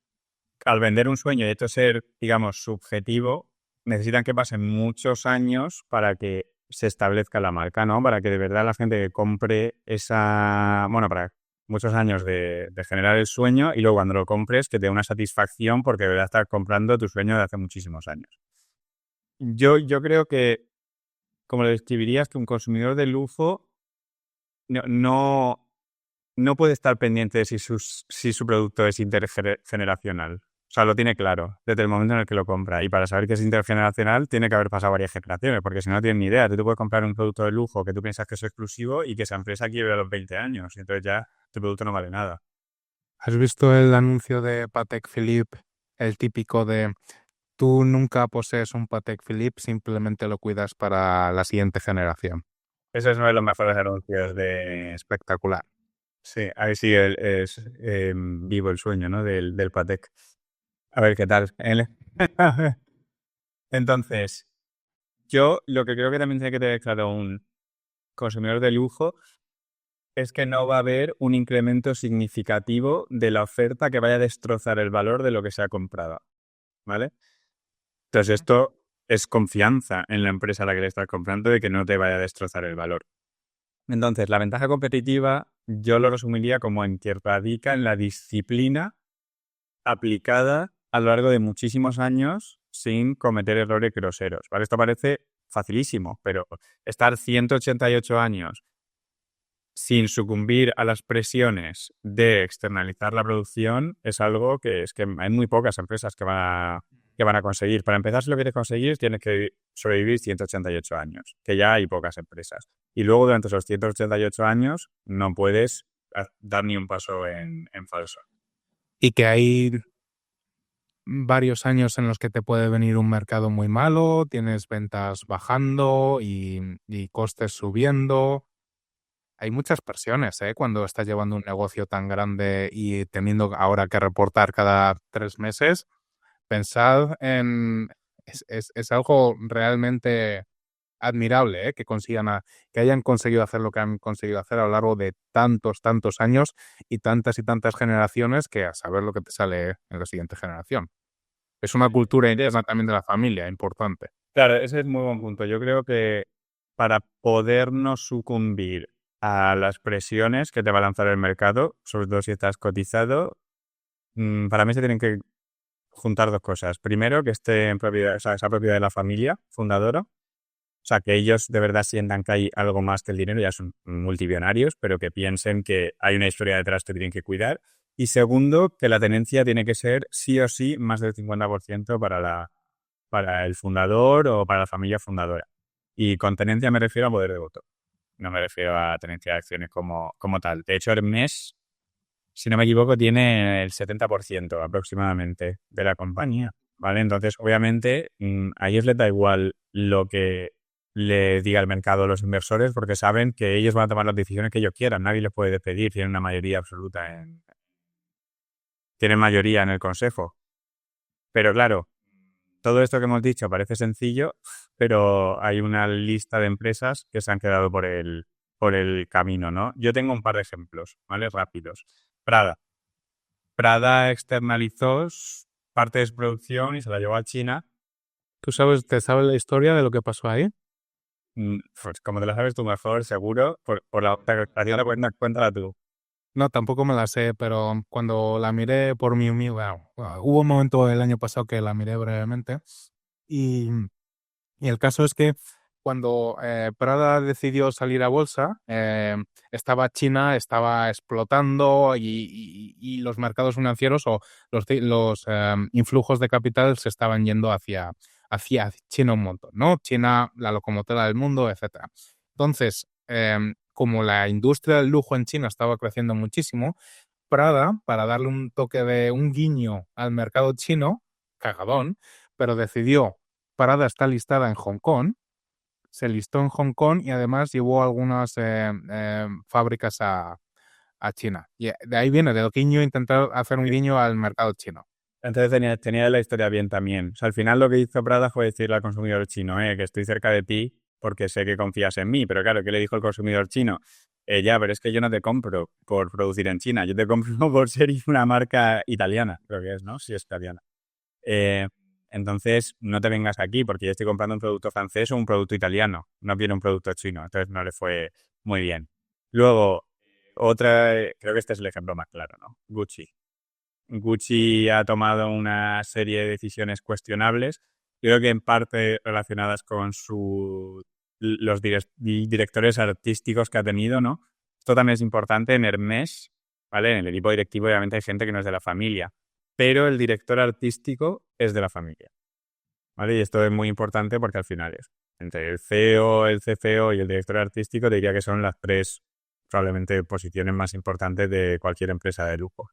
al vender un sueño y esto ser, digamos, subjetivo, necesitan que pasen muchos años para que se establezca la marca, ¿no? Para que de verdad la gente que compre para muchos años de generar el sueño y luego cuando lo compres que te dé una satisfacción porque de verdad estás comprando tu sueño de hace muchísimos años. Yo creo que, como lo describirías, que un consumidor de lujo no, no, no puede estar pendiente de si su producto es intergeneracional. O sea, lo tiene claro desde el momento en el que lo compra. Y para saber que es intergeneracional, tiene que haber pasado varias generaciones, porque si no, no tienes ni idea. Tú te puedes comprar un producto de lujo que tú piensas que es exclusivo y que esa empresa quiere a los 20 años. Y entonces ya tu producto no vale nada. ¿Has visto el anuncio de Patek Philippe? El típico de tú nunca posees un Patek Philippe, simplemente lo cuidas para la siguiente generación. Ese es uno de los mejores anuncios de... Espectacular. Sí, ahí sí es vivo el sueño, ¿no? Del Patek. A ver qué tal. Entonces, yo lo que creo que también tiene que tener claro un consumidor de lujo es que no va a haber un incremento significativo de la oferta que vaya a destrozar el valor de lo que se ha comprado, ¿vale? Entonces esto es confianza en la empresa a la que le estás comprando de que no te vaya a destrozar el valor. Entonces, la ventaja competitiva yo lo resumiría como en que radica en la disciplina aplicada a lo largo de muchísimos años sin cometer errores groseros, ¿vale? Esto parece facilísimo, pero estar 188 años sin sucumbir a las presiones de externalizar la producción es algo que es que hay muy pocas empresas que van a conseguir. Para empezar, si lo quieres conseguir, tienes que sobrevivir 188 años, que ya hay pocas empresas. Y luego, durante esos 188 años, no puedes dar ni un paso en falso. Y que hay varios años en los que te puede venir un mercado muy malo, tienes ventas bajando y costes subiendo. Hay muchas presiones, ¿eh? Cuando estás llevando un negocio tan grande y teniendo ahora que reportar cada 3 meses. Pensad en... Es algo realmente admirable, ¿eh? Que hayan conseguido hacer lo que han conseguido hacer a lo largo de tantos, tantos años y tantas generaciones que a saber lo que te sale en la siguiente generación. Es una cultura interna también de la familia, importante. Claro, ese es muy buen punto. Yo creo que para poder no sucumbir a las presiones que te va a lanzar el mercado, sobre todo si estás cotizado, para mí se tienen que juntar dos cosas. Primero, que esté en propiedad, o sea, esa propiedad de la familia fundadora. O sea, que ellos de verdad sientan que hay algo más que el dinero, ya son multimillonarios, pero que piensen que hay una historia detrás que tienen que cuidar. Y segundo, que la tenencia tiene que ser sí o sí más del 50% para el fundador o para la familia fundadora. Y con tenencia me refiero a poder de voto. No me refiero a tenencia de acciones como tal. De hecho, Hermès, si no me equivoco, tiene el 70% aproximadamente de la compañía, ¿vale? Entonces, obviamente, a ellos les da igual lo que le diga el mercado a los inversores porque saben que ellos van a tomar las decisiones que ellos quieran. Nadie les puede despedir. Tienen una mayoría absoluta tienen mayoría en el consejo. Pero claro, todo esto que hemos dicho parece sencillo, pero hay una lista de empresas que se han quedado por el camino, ¿no? Yo tengo un par de ejemplos, ¿vale? Rápidos. Prada. Prada externalizó parte de su producción y se la llevó a China. ¿Te sabes la historia de lo que pasó ahí? Pues como te la sabes tú mejor, seguro, por la presentación de cuéntala tú. No, tampoco me la sé, pero cuando la miré por Miu Miu, hubo un momento el año pasado que la miré brevemente y, y el caso es que cuando Prada decidió salir a bolsa, China estaba explotando y los mercados financieros o los influjos de capital se estaban yendo hacia China un montón, ¿no? China, la locomotora del mundo, etcétera. Entonces, como la industria del lujo en China estaba creciendo muchísimo, Prada, para darle un toque de un guiño al mercado chino, cagadón, pero decidió, Prada está listada en Hong Kong, se listó en Hong Kong y además llevó algunas fábricas a China. Y de ahí viene, del guiño, intentar hacer un guiño al mercado chino. Entonces tenía la historia bien también. O sea, al final lo que hizo Prada fue decirle al consumidor chino, que estoy cerca de ti porque sé que confías en mí. Pero claro, ¿qué le dijo el consumidor chino? Ya, pero es que yo no te compro por producir en China, yo te compro por ser una marca italiana, creo que es, ¿no? Sí, es italiana. Eh, entonces, no te vengas aquí porque yo estoy comprando un producto francés o un producto italiano, no viene un producto chino. Entonces no le fue muy bien. Luego, creo que este es el ejemplo más claro, ¿no? Gucci. Gucci ha tomado una serie de decisiones cuestionables, creo que en parte relacionadas con los directores artísticos que ha tenido, ¿no? Esto también es importante en Hermès, ¿vale? En el equipo directivo obviamente hay gente que no es de la familia, pero el director artístico es de la familia, ¿vale? Y esto es muy importante porque al final es entre el CEO, el CFO y el director artístico, diría que son las tres probablemente posiciones más importantes de cualquier empresa de lujo.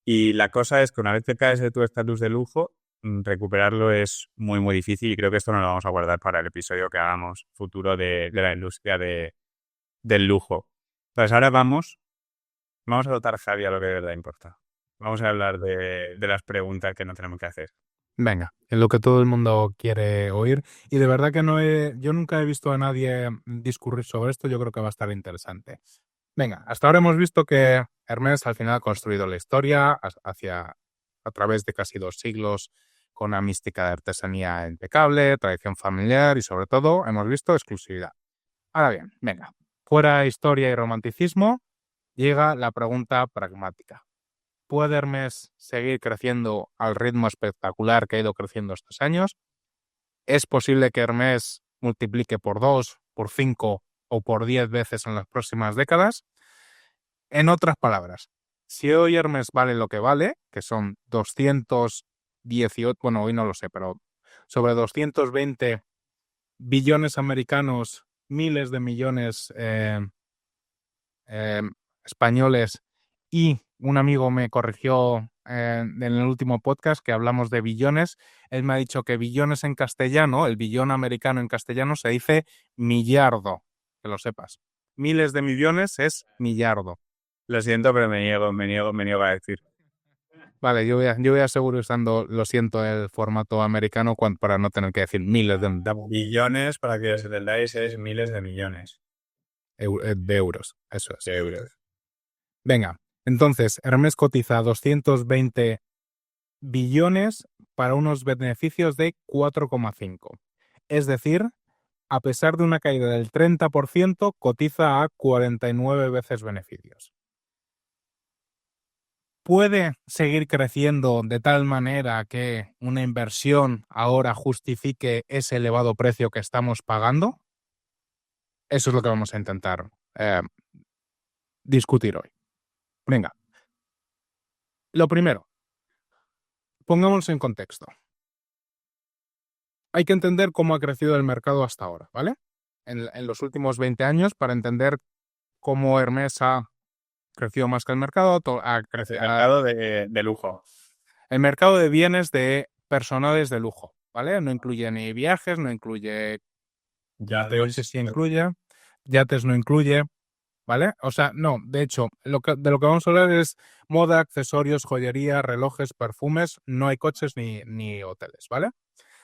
Y la cosa es que una vez que caes de tu estatus de lujo, recuperarlo es muy, muy difícil y creo que esto nos lo vamos a guardar para el episodio que hagamos futuro de la industria del lujo. Entonces ahora vamos a dotar a Javi a lo que de verdad importa. Vamos a hablar de las preguntas que no tenemos que hacer. Venga, es lo que todo el mundo quiere oír. Y de verdad que yo nunca he visto a nadie discurrir sobre esto, yo creo que va a estar interesante. Venga, hasta ahora hemos visto que Hermès al final ha construido la historia a través de casi 2 siglos con una mística de artesanía impecable, tradición familiar y sobre todo hemos visto exclusividad. Ahora bien, venga, fuera historia y romanticismo, llega la pregunta pragmática. ¿Puede Hermès seguir creciendo al ritmo espectacular que ha ido creciendo estos años? ¿Es posible que Hermès multiplique por 2, por 5 o por 10 veces en las próximas décadas? En otras palabras, si hoy Hermès vale lo que vale, que son 218, bueno, hoy no lo sé, pero sobre 220 billones americanos, miles de millones eh, españoles, y un amigo me corrigió en el último podcast que hablamos de billones. Él me ha dicho que billones en castellano, el billón americano en castellano se dice millardo, que lo sepas. Miles de millones es millardo. Lo siento, pero me niego a decir. Vale, yo voy a seguir usando, lo siento, el formato americano para no tener que decir miles Billones, para que os entendáis, es miles de millones de euros. Eso es. de euros. Venga, entonces, Hermès cotiza 220 billones para unos beneficios de 4,5. Es decir, a pesar de una caída del 30%, cotiza a 49 veces beneficios. ¿Puede seguir creciendo de tal manera que una inversión ahora justifique ese elevado precio que estamos pagando? Eso es lo que vamos a intentar discutir hoy. Venga, lo primero, pongámonos en contexto. Hay que entender cómo ha crecido el mercado hasta ahora, ¿vale? En los últimos 20 años, para entender cómo Hermès ha crecido más que el mercado, Mercado de lujo. el mercado de bienes de personales de lujo, ¿vale? No incluye ni viajes, no incluye, no sé si incluye, yates no incluye, ¿vale? O sea, no, de hecho, de lo que vamos a hablar es moda, accesorios, joyería, relojes, perfumes, no hay coches ni hoteles, ¿vale?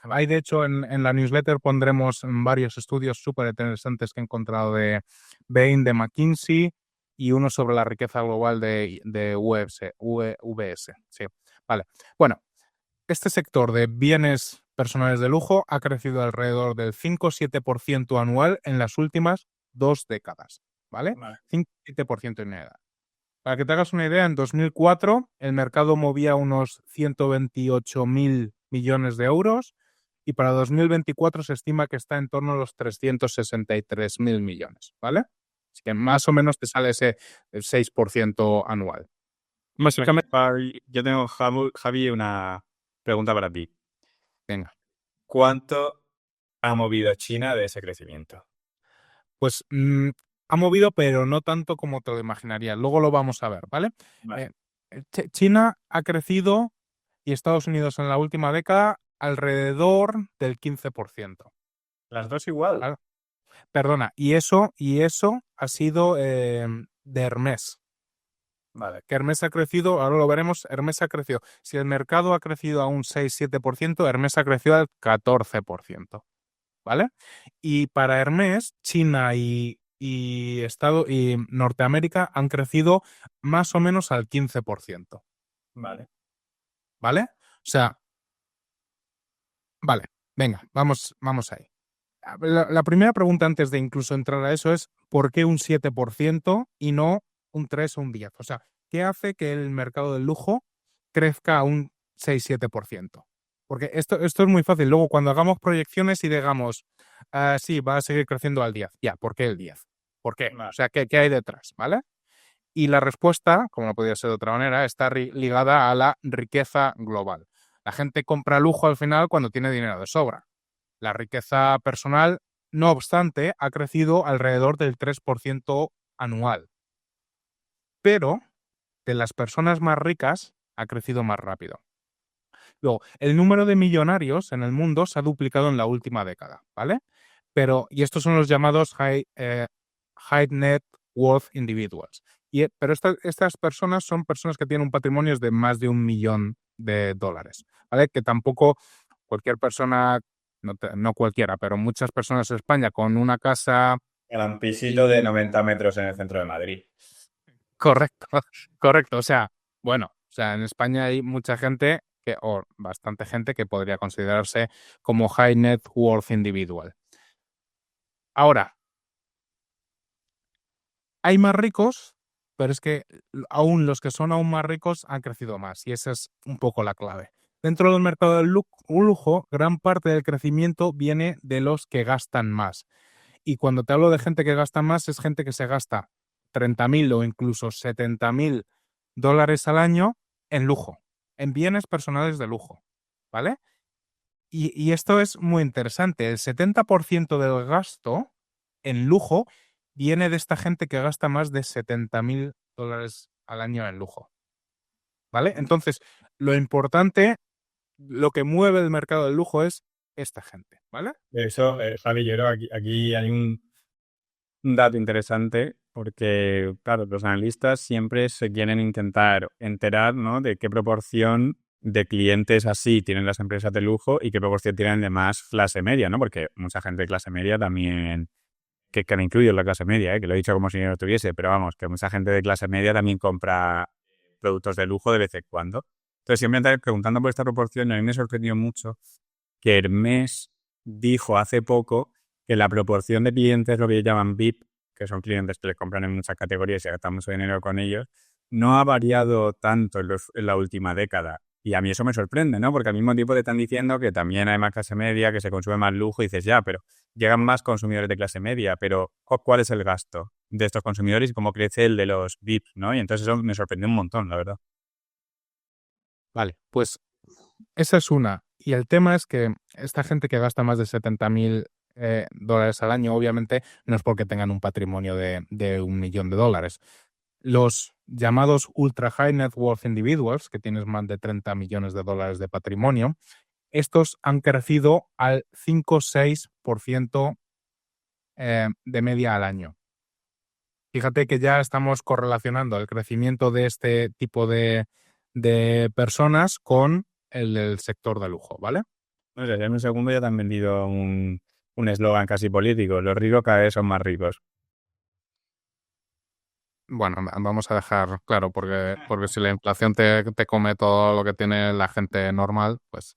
Hay, de hecho, en la newsletter pondremos varios estudios súper interesantes que he encontrado de Bain, de McKinsey, y uno sobre la riqueza global de UBS. Sí, vale. Bueno, este sector de bienes personales de lujo ha crecido alrededor del 5-7% anual en las últimas 2 décadas, ¿vale? 5-7% en edad. Para que te hagas una idea, en 2004 el mercado movía unos 128.000 millones de euros y para 2024 se estima que está en torno a los 363.000 millones, ¿vale? Así que más o menos te sale ese 6% anual. Básicamente, yo tengo, Javi, una pregunta para ti. Venga, ¿Cuánto ha movido China de ese crecimiento? pues ha movido, pero no tanto como te lo imaginarías. Luego lo vamos a ver, ¿vale? Vale. China ha crecido y Estados Unidos en la última década alrededor del 15%. Las dos igual. Claro. Perdona, y eso ha sido de Hermès. Vale. Que Hermès ha crecido, ahora lo veremos, Hermès ha crecido. Si el mercado ha crecido a un 6-7%, Hermès ha crecido al 14%, ¿vale? Y para Hermès, China y Norteamérica han crecido más o menos al 15%, Vale. ¿vale? O sea, vale, venga, vamos ahí. La primera pregunta antes de incluso entrar a eso es, ¿por qué un 7% y no un 3 o un 10? O sea, ¿qué hace que el mercado del lujo crezca a un 6-7%? Porque esto es muy fácil. Luego, cuando hagamos proyecciones y digamos, sí, va a seguir creciendo al 10. Ya, ¿por qué el 10? ¿Por qué? Vale. O sea, ¿qué hay detrás? ¿Vale? Y la respuesta, como no podía ser de otra manera, está ligada a la riqueza global. La gente compra lujo al final cuando tiene dinero de sobra. La riqueza personal, no obstante, ha crecido alrededor del 3% anual. Pero de las personas más ricas ha crecido más rápido. Luego, el número de millonarios en el mundo se ha duplicado en la última década, ¿vale? Y estos son los llamados high net worth individuals. Pero estas personas son personas que tienen un patrimonio de más de $1 millón, ¿vale? Que tampoco cualquier persona, no cualquiera, pero muchas personas en España con una casa. Era un pisito de 90 metros en el centro de Madrid. Correcto, correcto. O sea, bueno, o sea, en España hay mucha gente o bastante gente que podría considerarse como high net worth individual. Ahora, hay más ricos, pero es que aún los que son aún más ricos han crecido más y esa es un poco la clave. Dentro del mercado del lujo, gran parte del crecimiento viene de los que gastan más. Y cuando te hablo de gente que gasta más, es gente que se gasta 30.000 o incluso 70.000 dólares al año en lujo, en bienes personales de lujo, ¿vale? Y esto es muy interesante. El 70% del gasto en lujo viene de esta gente que gasta más de 70.000 dólares al año en lujo, ¿vale? Entonces, lo importante, lo que mueve el mercado del lujo es esta gente, ¿vale? Eso, Javi, yo creo que aquí hay un dato interesante porque, claro, los analistas siempre se quieren intentar enterar, ¿no?, de qué proporción de clientes así tienen las empresas de lujo y qué proporción tienen de más clase media, ¿no? Porque mucha gente de clase media también, que me incluyo en la clase media, que lo he dicho como si no lo tuviese, pero vamos, que mucha gente de clase media también compra productos de lujo de vez en cuando. Entonces, siempre me preguntando por esta proporción, y a mí me sorprendió mucho que Hermès dijo hace poco que la proporción de clientes, lo que llaman VIP, que son clientes que les compran en muchas categorías y gastan mucho dinero con ellos, no ha variado tanto en la última década. Y a mí eso me sorprende, ¿no? Porque al mismo tiempo te están diciendo que también hay más clase media, que se consume más lujo, y dices, ya, pero llegan más consumidores de clase media, pero ¿cuál es el gasto de estos consumidores y cómo crece el de los VIPs, ¿no? Y entonces eso me sorprendió un montón, la verdad. Vale, pues esa es una. Y el tema es que esta gente que gasta más de 70.000 dólares al año, obviamente, no es porque tengan un patrimonio de $1 millón. Los llamados ultra high net worth individuals, que tienes más de 30 millones de dólares de patrimonio, estos han crecido al 5-6% de media al año. Fíjate que ya estamos correlacionando el crecimiento de este tipo de personas con el del sector de lujo, ¿vale? No sé, en un segundo ya te han vendido un eslogan casi político. Los ricos cada vez son más ricos. Bueno, vamos a dejar claro, porque si la inflación te come todo lo que tiene la gente normal, pues.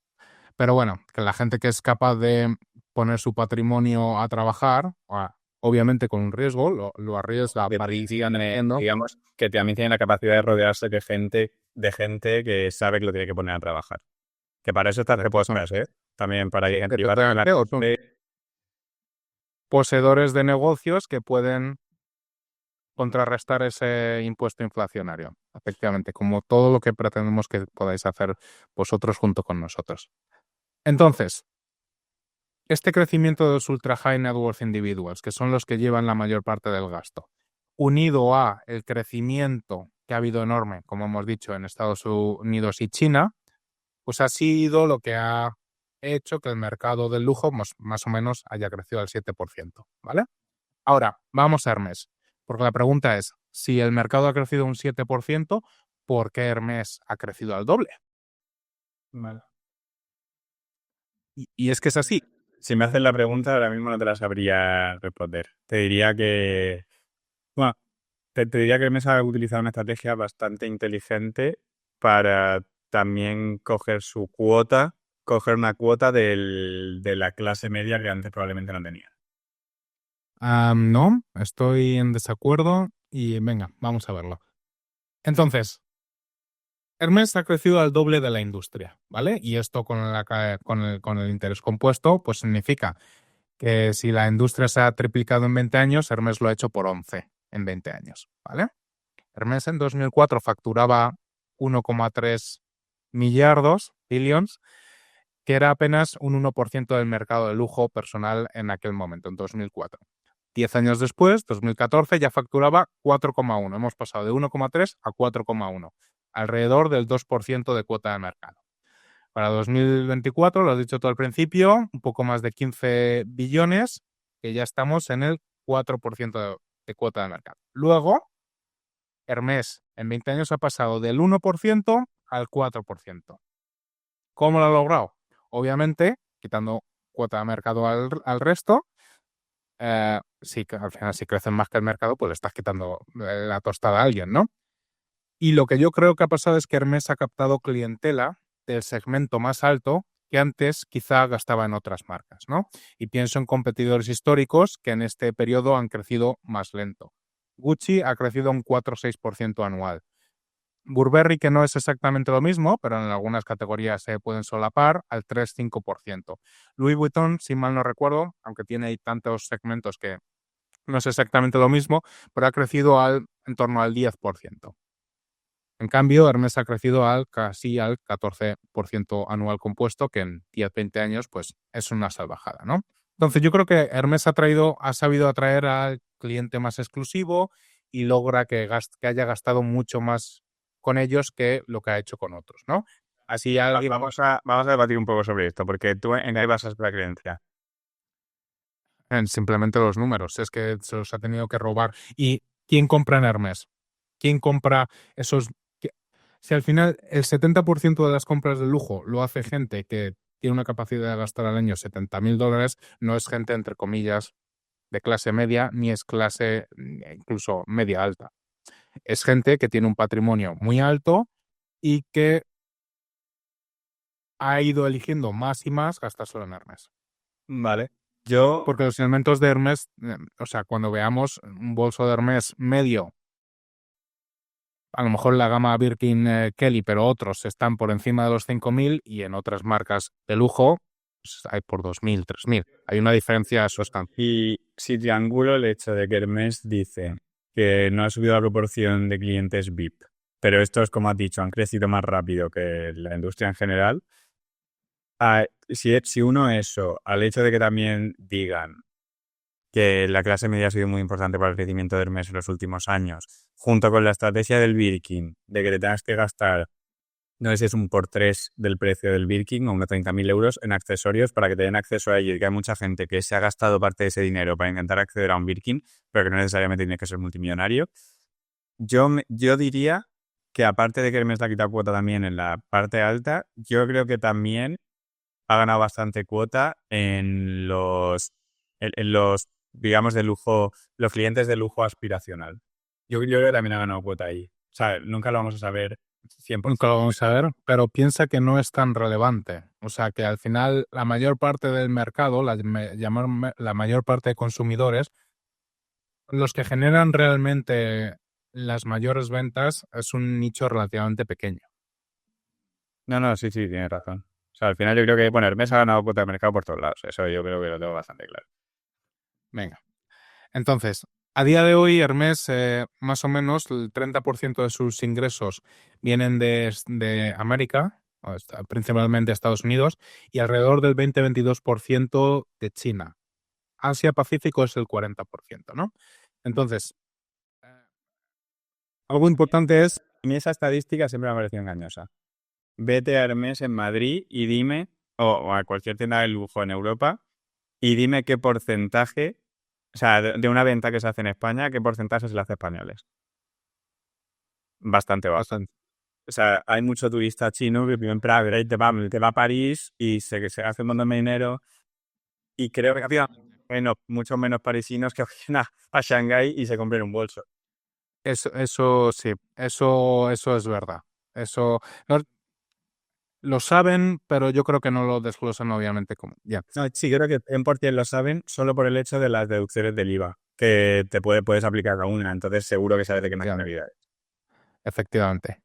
Pero bueno, que la gente que es capaz de poner su patrimonio a trabajar, obviamente con un riesgo, lo arriesga para ir creciendo. Digamos que también tienen la capacidad de rodearse de gente que sabe que lo tiene que poner a trabajar. Que para eso estas respuestas, ¿eh? También para incentivar a la O son poseedores de negocios que pueden contrarrestar ese impuesto inflacionario. Efectivamente, como todo lo que pretendemos que podáis hacer vosotros junto con nosotros. Entonces, este crecimiento de los ultra high net worth individuals, que son los que llevan la mayor parte del gasto, unido a el crecimiento que ha habido enorme, como hemos dicho, en Estados Unidos y China, pues ha sido lo que ha hecho que el mercado del lujo más o menos haya crecido al 7%, ¿vale? Ahora, vamos a Hermès, porque la pregunta es, si el mercado ha crecido un 7%, ¿por qué Hermès ha crecido al doble? Vale. Y es que es así. Si me haces la pregunta, ahora mismo no te la sabría responder. Te diría que, bueno, te diría que Hermes ha utilizado una estrategia bastante inteligente para también coger una cuota de la clase media que antes probablemente no tenía. No, estoy en desacuerdo y venga, vamos a verlo. Entonces, Hermes ha crecido al doble de la industria, ¿vale? Y esto con el interés compuesto, pues significa que si la industria se ha triplicado en 20 años, Hermes lo ha hecho por 11 en 20 años, ¿vale? Hermes en 2004 facturaba 1,3 millardos, billions, que era apenas un 1% del mercado de lujo personal en aquel momento, en 2004. 10 años después, 2014, ya facturaba 4,1. Hemos pasado de 1,3 a 4,1, alrededor del 2% de cuota de mercado. Para 2024, lo has dicho tú al principio, un poco más de 15 billones, que ya estamos en el 4% de cuota de mercado. Luego, Hermès en 20 años ha pasado del 1% al 4%. ¿Cómo lo ha logrado? Obviamente, quitando cuota de mercado al resto. Sí, que al final, si crecen más que el mercado, pues le estás quitando la tostada a alguien, ¿no? Y lo que yo creo que ha pasado es que Hermès ha captado clientela del segmento más alto que antes quizá gastaba en otras marcas, ¿no? Y pienso en competidores históricos que en este periodo han crecido más lento. Gucci ha crecido un 4,6% anual. Burberry, que no es exactamente lo mismo, pero en algunas categorías se pueden solapar, al 3,5%. Louis Vuitton, si mal no recuerdo, aunque tiene ahí tantos segmentos que no es exactamente lo mismo, pero ha crecido en torno al 10%. En cambio, Hermès ha crecido casi al 14% anual compuesto, que en 10-20 años pues es una salvajada, ¿no? Entonces yo creo que Hermès ha sabido atraer al cliente más exclusivo y logra que haya gastado mucho más con ellos que lo que ha hecho con otros, ¿no? Así alguien... Vamos a debatir un poco sobre esto, porque tú en qué basas la creencia. En simplemente los números, es que se los ha tenido que robar. ¿Y quién compra en Hermès? ¿Quién compra esos? Si al final el 70% de las compras de lujo lo hace gente que tiene una capacidad de gastar al año $70.000, no es gente, entre comillas, de clase media, ni es clase incluso media alta. Es gente que tiene un patrimonio muy alto y que ha ido eligiendo más y más gastárselo en Hermès. Vale. Yo, Porque los elementos de Hermès, o sea, cuando veamos un bolso de Hermès medio, a lo mejor la gama Birkin Kelly, pero otros están por encima de los 5.000 y en otras marcas de lujo pues, hay por 2.000, 3.000. Hay una diferencia sustancial. y si triangulo el hecho de que Hermès dice que no ha subido la proporción de clientes VIP, pero estos, como has dicho, han crecido más rápido que la industria en general. Si uno eso, al hecho de que también digan que la clase media ha sido muy importante para el crecimiento de Hermès en los últimos años, junto con la estrategia del Birkin, de que te tengas que gastar, no sé si es un por tres del precio del Birkin o unos 30.000 euros en accesorios para que te den acceso a ello, y que hay mucha gente que se ha gastado parte de ese dinero para intentar acceder a un Birkin, pero que no necesariamente tiene que ser multimillonario. Yo diría que aparte de que Hermès le ha quitado cuota también en la parte alta, yo creo que también ha ganado bastante cuota en los, digamos, de lujo, los clientes de lujo aspiracional. Yo creo que también ha ganado cuota ahí. O sea, nunca lo vamos a saber 100%. Nunca lo vamos a ver, pero piensa que no es tan relevante. O sea, que al final la mayor parte del mercado, la mayor parte de consumidores, los que generan realmente las mayores ventas es un nicho relativamente pequeño. No, no, sí, sí, tienes razón. O sea, al final yo creo que, bueno, Hermès ha ganado cuota de mercado por todos lados. Eso yo creo que lo tengo bastante claro. Venga. Entonces, a día de hoy, Hermès, más o menos el 30% de sus ingresos vienen de América, principalmente Estados Unidos, y alrededor del 20-22% de China. Asia-Pacífico es el 40%, ¿no? Entonces, algo importante es, A mí esa estadística siempre me ha parecido engañosa. Vete a Hermès en Madrid y dime, o a cualquier tienda de lujo en Europa, y dime qué porcentaje, o sea, de una venta que se hace en España, qué porcentaje se le hace a españoles. bastante bajo. Bastante. O sea, hay mucho turista chino que vive en Praga y te va a París y se hace un montón de dinero. Y creo que había mucho menos parisinos que vayan a Shanghái y se compren un bolso. Eso sí, eso es verdad. Eso no- lo saben, pero yo creo que no lo desglosan obviamente como. Ya, No, sí, creo que 100% lo saben solo por el hecho de las deducciones del IVA, que puedes aplicar a una, entonces seguro que sabes de qué nacionalidad es. efectivamente.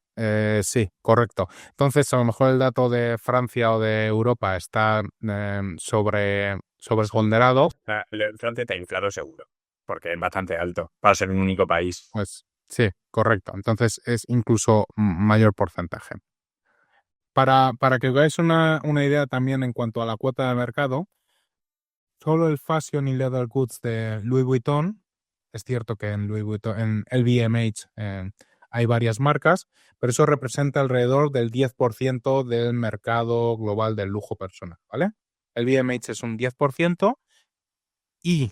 Sí, correcto. Entonces, a lo mejor el dato de Francia o de Europa está sobreponderado, O sea, Francia está inflado seguro, porque es bastante alto para ser un único país. pues sí, correcto. Entonces es incluso mayor porcentaje. Para que os hagáis una idea también en cuanto a la cuota de mercado, solo el Fashion y Leather Goods de Louis Vuitton, es cierto que en Louis Vuitton, en LVMH hay varias marcas, pero eso representa alrededor del 10% del mercado global del lujo personal, ¿vale? LVMH es un 10% y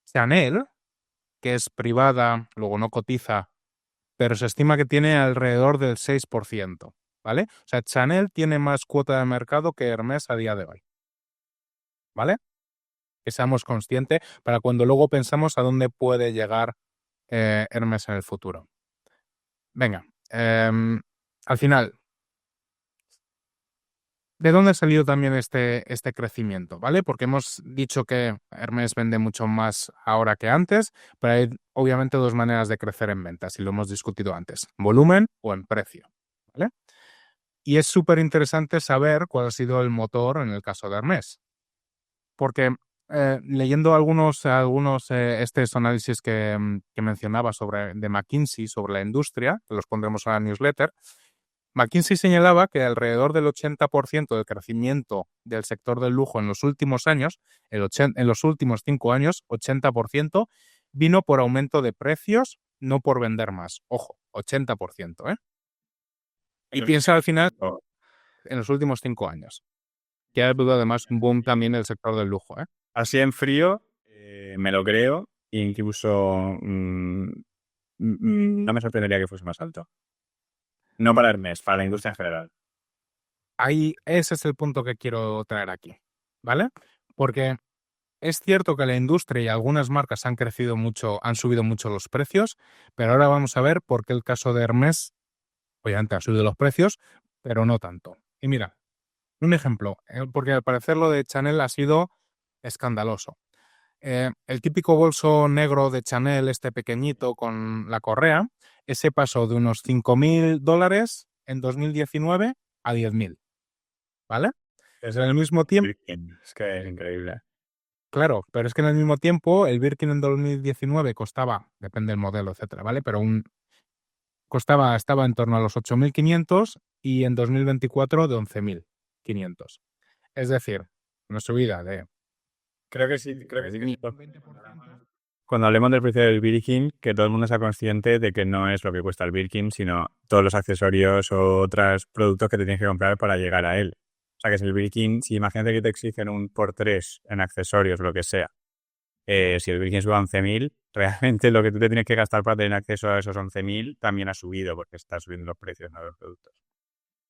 Chanel, que es privada, luego no cotiza, pero se estima que tiene alrededor del 6%, ¿vale? O sea, Chanel tiene más cuota de mercado que Hermès a día de hoy, ¿vale? Que seamos conscientes para cuando luego pensamos a dónde puede llegar Hermes en el futuro. Venga, al final, ¿de dónde ha salido también este crecimiento? ¿Vale? Porque hemos dicho que Hermes vende mucho más ahora que antes, pero hay obviamente dos maneras de crecer en ventas y lo hemos discutido antes, volumen o en precio. ¿Vale? Y es súper interesante saber cuál ha sido el motor en el caso de Hermes. Porque leyendo algunos estos análisis que mencionaba de McKinsey sobre la industria, que los pondremos en la newsletter, McKinsey señalaba que alrededor del 80% del crecimiento del sector del lujo en los últimos años, en los últimos 5 años, 80% vino por aumento de precios, no por vender más. Ojo, 80%, ¿eh? Y piensa al final Oh, en los últimos 5 años, que ha habido además un boom también en el sector del lujo, ¿eh? así en frío, me lo creo, e incluso no me sorprendería que fuese más alto. No para Hermes, para la industria en general. Ahí, ese es el punto que quiero traer aquí, ¿vale? Porque es cierto que la industria y algunas marcas han crecido mucho, han subido mucho los precios, pero ahora vamos a ver por qué el caso de Hermes, obviamente ha subido los precios, pero no tanto. Y mira, un ejemplo, porque al parecer lo de Chanel ha sido escandaloso. El típico bolso negro de Chanel, este pequeñito con la correa, ese pasó de unos $5.000 en 2019 a 10.000. ¿Vale? Es en el mismo tiempo, Es que es increíble. claro, pero es que en el mismo tiempo el Birkin en 2019 costaba, depende del modelo, etcétera, ¿vale? Pero estaba en torno a los 8.500 y en 2024 de 11.500. Es decir, una subida de Creo que sí, creo que sí. un 20%. Cuando hablemos del precio del Birkin, que todo el mundo sea consciente de que no es lo que cuesta el Birkin, sino todos los accesorios o otros productos que te tienes que comprar para llegar a él. O sea, que si el Birkin, si imagínate que te exigen un por 3 en accesorios, lo que sea, si el Birkin sube a 11.000, realmente lo que tú te tienes que gastar para tener acceso a esos 11.000 también ha subido, porque está subiendo los precios de los productos.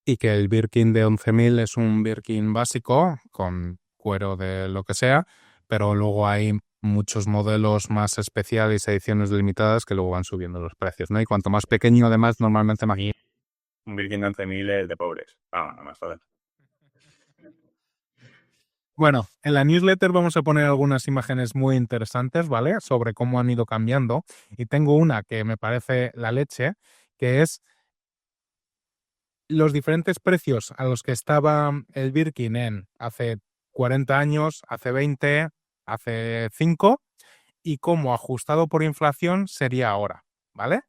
Y que el Birkin de 11.000 es un Birkin básico con cuero de lo que sea, pero luego hay muchos modelos más especiales, ediciones limitadas que luego van subiendo los precios, ¿no? Y cuanto más pequeño, además, normalmente más. Un Birkin de 11.000 es de pobres. Vamos, no más joder. Bueno, en la newsletter vamos a poner algunas imágenes muy interesantes, ¿vale? Sobre cómo han ido cambiando. Y tengo una que me parece la leche, que es los diferentes precios a los que estaba el Birkin en hace 40 años, hace 20, hace 5, y cómo ajustado por inflación sería ahora, ¿vale?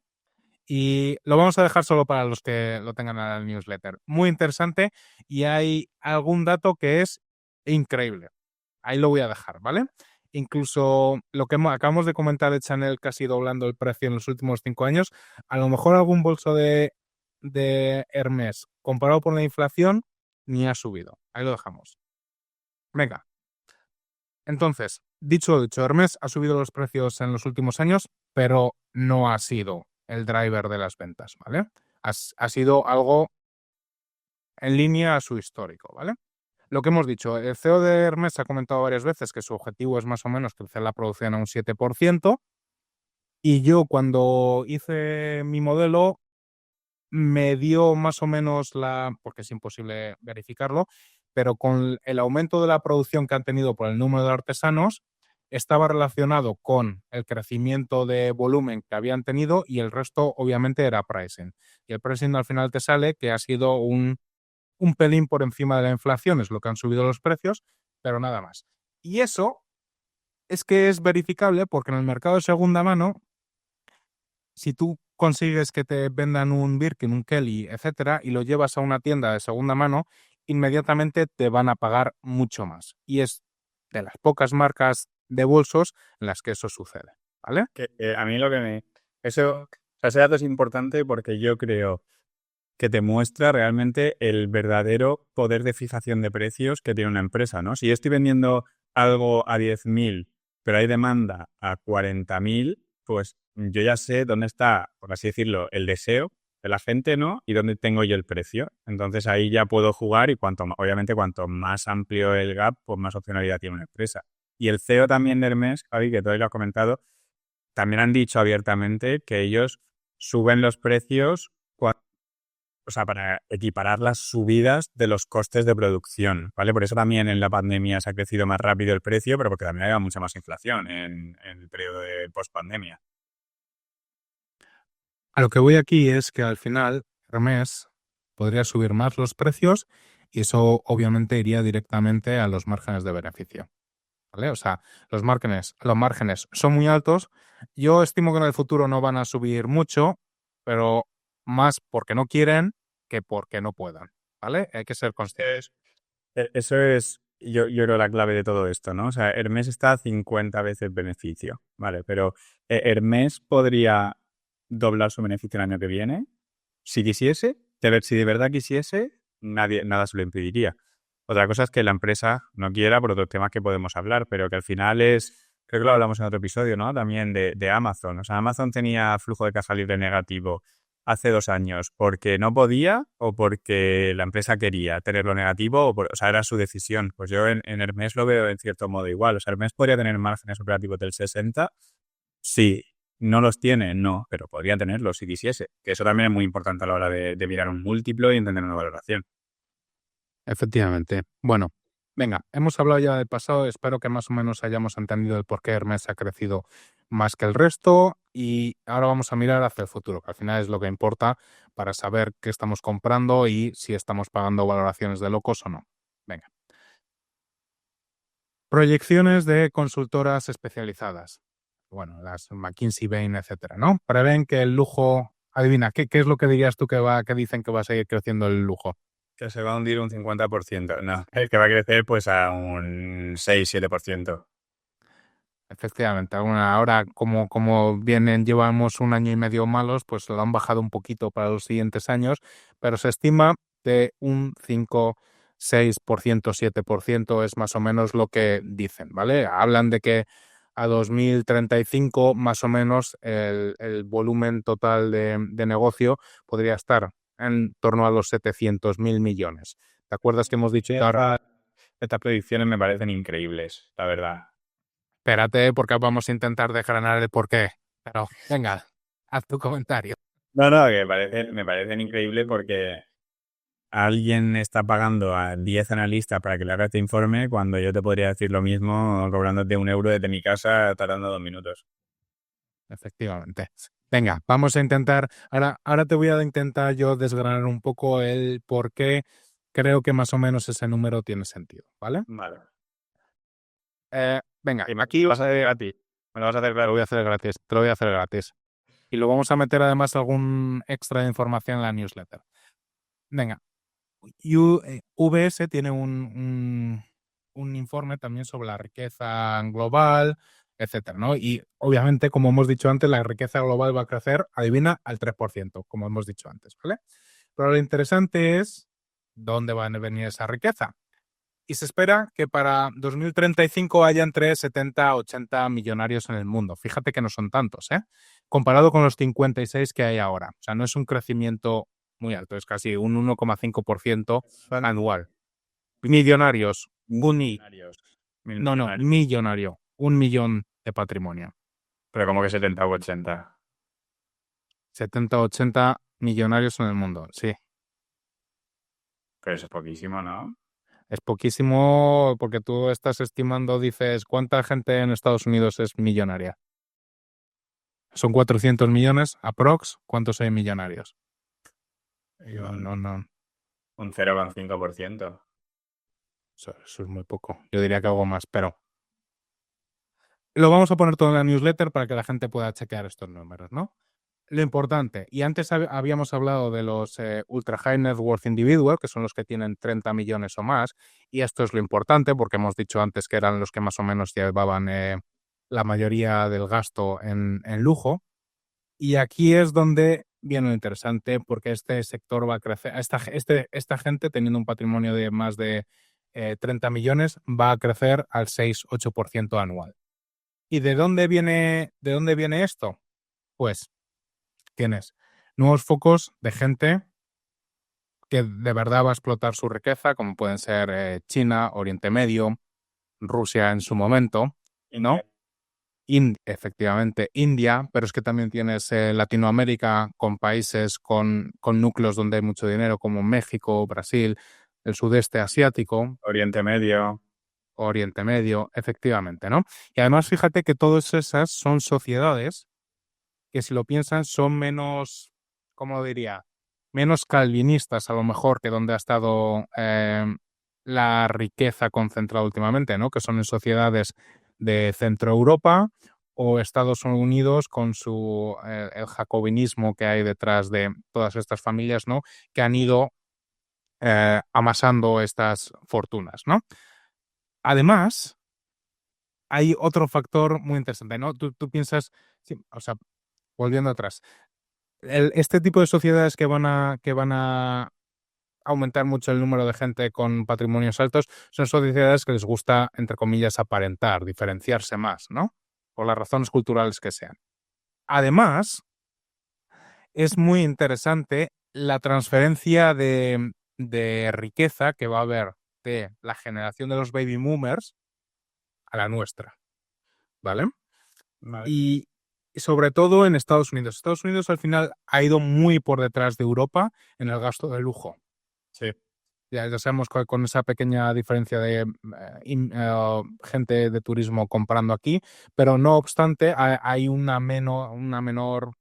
Y lo vamos a dejar solo para los que lo tengan en la newsletter. Muy interesante y hay algún dato que es increíble. Ahí lo voy a dejar, ¿vale? Incluso lo que acabamos de comentar de Chanel casi doblando el precio en los últimos 5 años, a lo mejor algún bolso de Hermes comparado por la inflación ni ha subido. Ahí lo dejamos. Venga. Entonces, dicho lo dicho, Hermes ha subido los precios en los últimos años, pero no ha sido el driver de las ventas, ¿vale? ha sido algo en línea a su histórico, ¿vale? Lo que hemos dicho, el CEO de Hermes ha comentado varias veces que su objetivo es más o menos crecer la producción a un 7%, y yo cuando hice mi modelo me dio más o menos porque es imposible verificarlo, pero con el aumento de la producción que han tenido por el número de artesanos, estaba relacionado con el crecimiento de volumen que habían tenido y el resto obviamente era pricing. Y el pricing al final te sale que ha sido un pelín por encima de la inflación, es lo que han subido los precios, pero nada más. Y eso es que es verificable porque en el mercado de segunda mano, si tú consigues que te vendan un Birkin, un Kelly, etcétera, y lo llevas a una tienda de segunda mano, inmediatamente te van a pagar mucho más. Y es de las pocas marcas de bolsos en las que eso sucede, ¿vale? A mí lo que me... Eso, o sea, ese dato es importante porque yo creo que te muestra realmente el verdadero poder de fijación de precios que tiene una empresa, ¿no? Si yo estoy vendiendo algo a 10.000, pero hay demanda a 40.000, pues yo ya sé dónde está, por así decirlo, el deseo de la gente, ¿no? Y dónde tengo yo el precio. Entonces ahí ya puedo jugar y obviamente cuanto más amplio el gap, pues más opcionalidad tiene una empresa. Y el CEO también de Hermes, Javi, que todavía lo has comentado, también han dicho abiertamente que ellos suben los precios o sea, para equiparar las subidas de los costes de producción, ¿vale? Por eso también en la pandemia se ha crecido más rápido el precio, pero porque también había mucha más inflación en el periodo de pospandemia. A lo que voy aquí es que al final Hermes podría subir más los precios y eso obviamente iría directamente a los márgenes de beneficio, ¿vale? O sea, los márgenes son muy altos. Yo estimo que en el futuro no van a subir mucho, pero más porque no quieren que porque no puedan, ¿vale? Hay que ser conscientes. Eso es, yo creo, la clave de todo esto, ¿no? O sea, Hermes está a 50 veces beneficio, ¿vale? Pero Hermes podría doblar su beneficio el año que viene, si quisiese, de ver si de verdad quisiese, nada se lo impediría. Otra cosa es que la empresa no quiera por otros temas que podemos hablar, pero que al final creo que lo hablamos en otro episodio, ¿no? También de Amazon. O sea, Amazon tenía flujo de caja libre negativo hace 2 años porque no podía o porque la empresa quería tenerlo negativo o sea, era su decisión. Pues yo en Hermes lo veo en cierto modo igual. O sea, Hermes podría tener márgenes operativos del 60. Sí, no los tiene, no, pero podría tenerlos si quisiese. Que eso también es muy importante a la hora de mirar un múltiplo y entender una valoración. Efectivamente. Bueno, venga, hemos hablado ya del pasado, espero que más o menos hayamos entendido el por qué Hermes ha crecido más que el resto y ahora vamos a mirar hacia el futuro, que al final es lo que importa para saber qué estamos comprando y si estamos pagando valoraciones de locos o no. Venga. Proyecciones de consultoras especializadas. Bueno, las McKinsey, Bain, etcétera, ¿no? Prevén que el lujo, adivina, ¿qué es lo que dirías tú que dicen que va a seguir creciendo el lujo? Que se va a hundir un 50%. No, el que va a crecer pues a un 6-7%. Efectivamente, ahora como llevamos un año y medio malos, pues lo han bajado un poquito para los siguientes años, pero se estima de un 5, 6%, 7% es más o menos lo que dicen, ¿vale? Hablan de que a 2035 más o menos el volumen total de negocio podría estar en torno a los 700.000 millones. ¿Te acuerdas que hemos dicho que ahora... Estas predicciones me parecen increíbles, la verdad. Espérate, porque vamos a intentar desgranar el porqué. Pero venga, haz tu comentario. No, no, que me parecen increíbles porque alguien está pagando a 10 analistas para que le haga este informe cuando yo te podría decir lo mismo cobrándote 1 euro desde mi casa tardando 2 minutos. Efectivamente. Venga, vamos a intentar. Ahora te voy a intentar yo desgranar un poco el por qué creo que más o menos ese número tiene sentido, ¿vale? Vale. Venga, Y aquí vas a hacer a ti. Me lo vas a hacer te lo claro. voy a hacer gratis. Te lo voy a hacer gratis. Y lo vamos a meter además algún extra de información en la newsletter. Venga, VS tiene un informe también sobre la riqueza global, etcétera, ¿no? Y obviamente, como hemos dicho antes, la riqueza global va a crecer, adivina, al 3%, como hemos dicho antes, ¿vale? Pero lo interesante es dónde va a venir esa riqueza. Y se espera que para 2035 haya entre 70 a 80 millonarios en el mundo. Fíjate que no son tantos, ¿eh? comparado con los 56 que hay ahora. O sea, no es un crecimiento muy alto, es casi un 1,5% anual. Millonarios, Millonarios. no, millonario, 1 millón de patrimonio. Pero como que 70 u 80. 70, 80 millonarios en el mundo, sí. Pero eso es poquísimo, ¿no? Es poquísimo porque tú estás estimando, dices, ¿cuánta gente en Estados Unidos es millonaria? Son 400 millones, aprox. ¿Cuántos hay millonarios? No. Un 0,5%. Eso es muy poco. Yo diría que algo más, pero lo vamos a poner todo en la newsletter para que la gente pueda chequear estos números, ¿no? Lo importante, y antes habíamos hablado de los ultra high net worth individual, que son los que tienen 30 millones o más, y esto es lo importante porque hemos dicho antes que eran los que más o menos llevaban la mayoría del gasto en lujo. Y aquí es donde viene lo interesante porque este sector va a crecer. Esta gente, teniendo un patrimonio de más de 30 millones, va a crecer al 6-8% anual. ¿Y de dónde viene esto? Pues tienes nuevos focos de gente que de verdad va a explotar su riqueza, como pueden ser China, Oriente Medio, Rusia en su momento, ¿no? Efectivamente, India, pero es que también tienes Latinoamérica con países con núcleos donde hay mucho dinero, como México, Brasil, el sudeste asiático, Oriente Medio. Oriente Medio, efectivamente, ¿no? Y además, fíjate que todas esas son sociedades que, si lo piensan, son menos, ¿cómo lo diría? Menos calvinistas, a lo mejor, que donde ha estado la riqueza concentrada últimamente, ¿no? Que son en sociedades de Centro Europa o Estados Unidos con el jacobinismo que hay detrás de todas estas familias, ¿no? Que han ido amasando estas fortunas, ¿no? Además, hay otro factor muy interesante, ¿no? Tú piensas, sí, o sea, volviendo atrás, este tipo de sociedades que van a aumentar mucho el número de gente con patrimonios altos son sociedades que les gusta, entre comillas, aparentar, diferenciarse más, ¿no? Por las razones culturales que sean. Además, es muy interesante la transferencia de riqueza que va a haber de la generación de los baby boomers a la nuestra, ¿vale? Vale. Y sobre todo en Estados Unidos. Estados Unidos al final ha ido muy por detrás de Europa en el gasto de lujo. Sí. Ya sabemos que con esa pequeña diferencia de gente de turismo comprando aquí, pero no obstante hay una menor.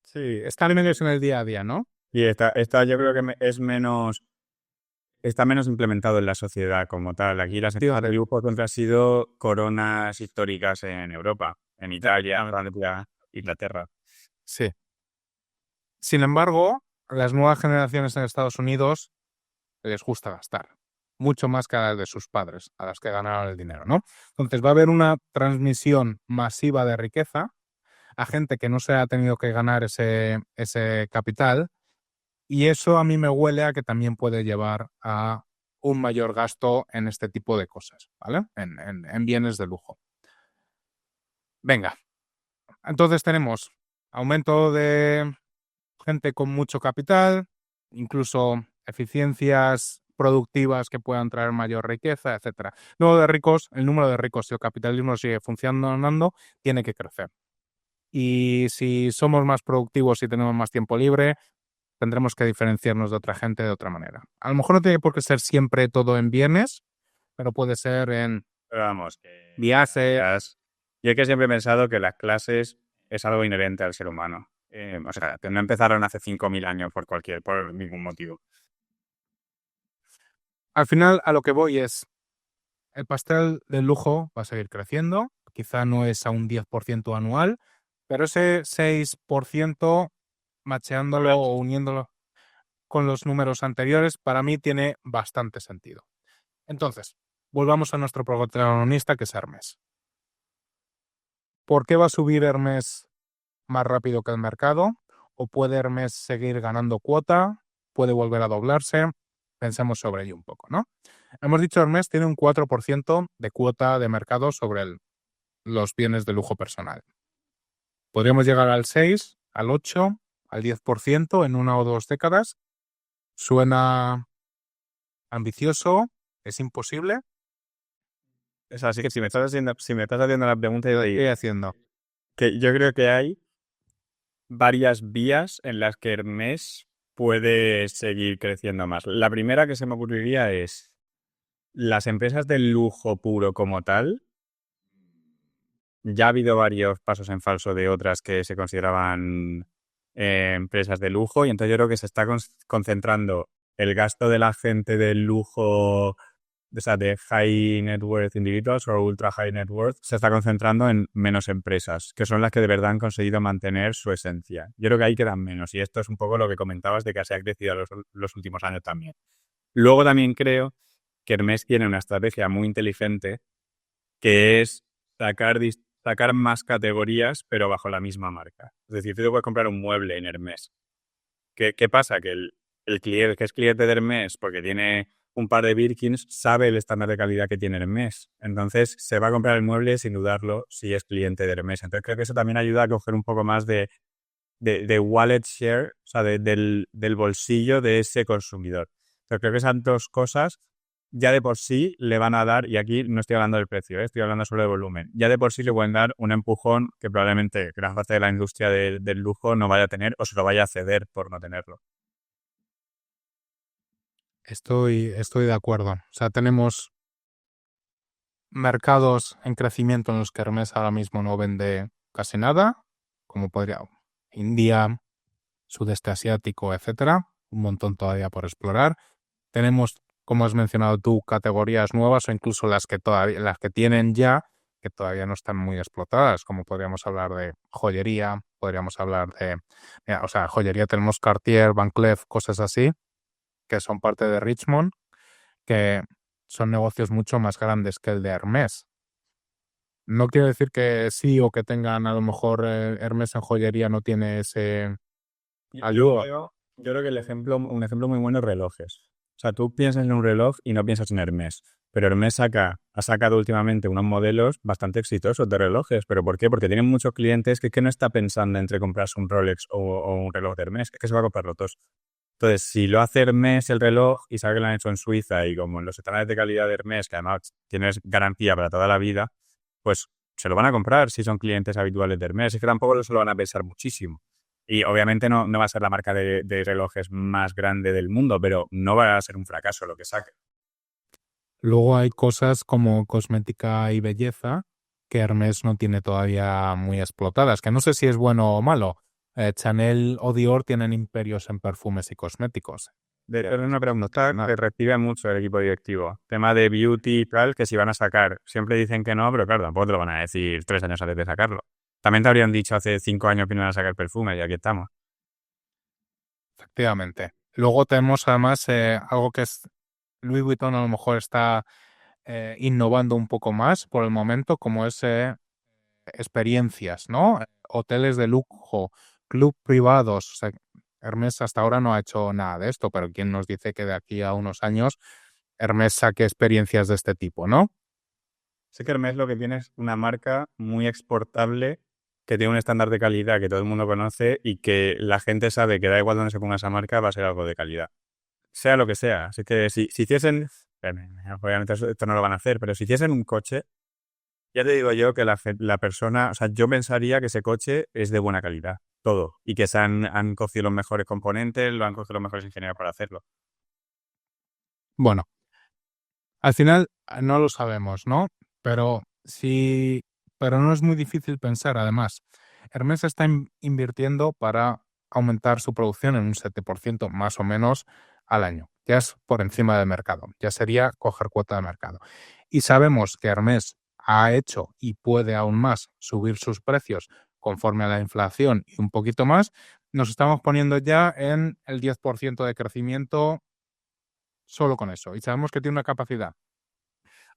Sí, están menos en el día a día, ¿no? Y yo creo que es menos. Está menos implementado en la sociedad como tal. Aquí las empresas de lujo siempre han sido coronas históricas en Europa, en Italia, Francia, Inglaterra. Sí. Sin embargo, las nuevas generaciones en Estados Unidos les gusta gastar mucho más que a las de sus padres, a las que ganaron el dinero, ¿no? Entonces va a haber una transmisión masiva de riqueza a gente que no se ha tenido que ganar ese capital, y eso a mí me huele a que también puede llevar a un mayor gasto en este tipo de cosas, ¿vale? En bienes de lujo. Venga, entonces tenemos aumento de gente con mucho capital, incluso eficiencias productivas que puedan traer mayor riqueza, etcétera. El número de ricos, si el capitalismo sigue funcionando, tiene que crecer. Y si somos más productivos y tenemos más tiempo libre, tendremos que diferenciarnos de otra gente de otra manera. A lo mejor no tiene por qué ser siempre todo en bienes, pero puede ser en Pero vamos, que viajes. yo es que siempre he pensado que las clases es algo inherente al ser humano. O sea, que no empezaron hace 5.000 años por ningún motivo. Al final, a lo que voy es, el pastel del lujo va a seguir creciendo, quizá no es a un 10% anual, pero ese 6%, macheándolo o uniéndolo con los números anteriores, para mí tiene bastante sentido. Entonces, volvamos a nuestro protagonista, que es Hermès. ¿Por qué va a subir Hermès más rápido que el mercado? ¿O puede Hermès seguir ganando cuota? ¿Puede volver a doblarse? Pensemos sobre ello un poco, ¿no? Hemos dicho que Hermès tiene un 4% de cuota de mercado sobre los bienes de lujo personal. Podríamos llegar al 6, al 8, al 10% en 1 o 2 décadas. Suena ambicioso, es imposible. O sea, así que si me estás haciendo la pregunta, yo ¿Qué digo estoy haciendo? que yo creo que hay varias vías en las que Hermès puede seguir creciendo más. La primera que se me ocurriría es las empresas de lujo puro como tal. Ya ha habido varios pasos en falso de otras que se consideraban empresas de lujo y entonces yo creo que se está concentrando el gasto de la gente del lujo, o sea, de high net worth individuals o ultra high net worth, se está concentrando en menos empresas, que son las que de verdad han conseguido mantener su esencia. Yo creo que ahí quedan menos y esto es un poco lo que comentabas de que se ha crecido los últimos años también. Luego también creo que Hermès tiene una estrategia muy inteligente que es sacar más categorías, pero bajo la misma marca. Es decir, tú te puedes comprar un mueble en Hermès. ¿Qué pasa? Que el cliente que es cliente de Hermès, porque tiene un par de Birkins, sabe el estándar de calidad que tiene Hermès. Entonces, se va a comprar el mueble sin dudarlo si es cliente de Hermès. Entonces, creo que eso también ayuda a coger un poco más de wallet share, o sea, del bolsillo de ese consumidor. Pero creo que esas dos cosas ya de por sí le van a dar, y aquí no estoy hablando del precio, estoy hablando solo del volumen, ya de por sí le pueden dar un empujón que probablemente gran parte de la industria del lujo no vaya a tener o se lo vaya a ceder por no tenerlo. Estoy de acuerdo. O sea, tenemos mercados en crecimiento en los que Hermès ahora mismo no vende casi nada, como podría India, sudeste asiático, etcétera. Un montón todavía por explorar. Tenemos, como has mencionado tú, categorías nuevas o incluso las que tienen ya, que todavía no están muy explotadas, como podríamos hablar de joyería, podríamos hablar de, o sea, joyería tenemos Cartier, Van Cleef, cosas así, que son parte de Richmond, que son negocios mucho más grandes que el de Hermès. No quiere decir que sí o que tengan a lo mejor Hermès en joyería no tiene ese ayuda. Yo creo que un ejemplo muy bueno es relojes. O sea, tú piensas en un reloj y no piensas en Hermès. Pero Hermès ha sacado últimamente unos modelos bastante exitosos de relojes. ¿Pero por qué? Porque tienen muchos clientes que no está pensando entre comprarse un Rolex o un reloj de Hermès, es que se va a comprar los dos. Entonces, si lo hace Hermès el reloj y sabe que lo han hecho en Suiza y como en los estándares de calidad de Hermès, que además tienes garantía para toda la vida, pues se lo van a comprar si son clientes habituales de Hermès. Es que tampoco se lo van a pensar muchísimo. Y obviamente no va a ser la marca de relojes más grande del mundo, pero no va a ser un fracaso lo que saque. Luego hay cosas como cosmética y belleza que Hermès no tiene todavía muy explotadas, que no sé si es bueno o malo. Chanel o Dior tienen imperios en perfumes y cosméticos. Una pregunta que recibe mucho el equipo directivo. Tema de beauty y tal, que si van a sacar. Siempre dicen que no, pero claro, tampoco te lo van a decir 3 años antes de sacarlo. También te habrían dicho hace 5 años que no iban a sacar perfume y aquí estamos. Efectivamente. Luego tenemos además algo que es Louis Vuitton a lo mejor está innovando un poco más por el momento, como es experiencias, ¿no? Hoteles de lujo, club privados. O sea, Hermès hasta ahora no ha hecho nada de esto, pero ¿quién nos dice que de aquí a unos años Hermès saque experiencias de este tipo, ¿no? Sé que Hermès lo que tiene es una marca muy exportable, que tiene un estándar de calidad que todo el mundo conoce y que la gente sabe que da igual donde se ponga esa marca, va a ser algo de calidad. Sea lo que sea. Así que si hiciesen, obviamente esto no lo van a hacer, pero si hiciesen un coche, ya te digo yo que la persona, o sea, yo pensaría que ese coche es de buena calidad, todo, y que han cogido los mejores componentes, lo han cogido los mejores ingenieros para hacerlo. Bueno, al final no lo sabemos, ¿no? Pero sí, pero no es muy difícil pensar, además. Hermès está invirtiendo para aumentar su producción en un 7% más o menos al año. Ya es por encima del mercado. Ya sería coger cuota de mercado. Y sabemos que Hermès ha hecho y puede aún más subir sus precios conforme a la inflación y un poquito más. Nos estamos poniendo ya en el 10% de crecimiento solo con eso. Y sabemos que tiene una capacidad,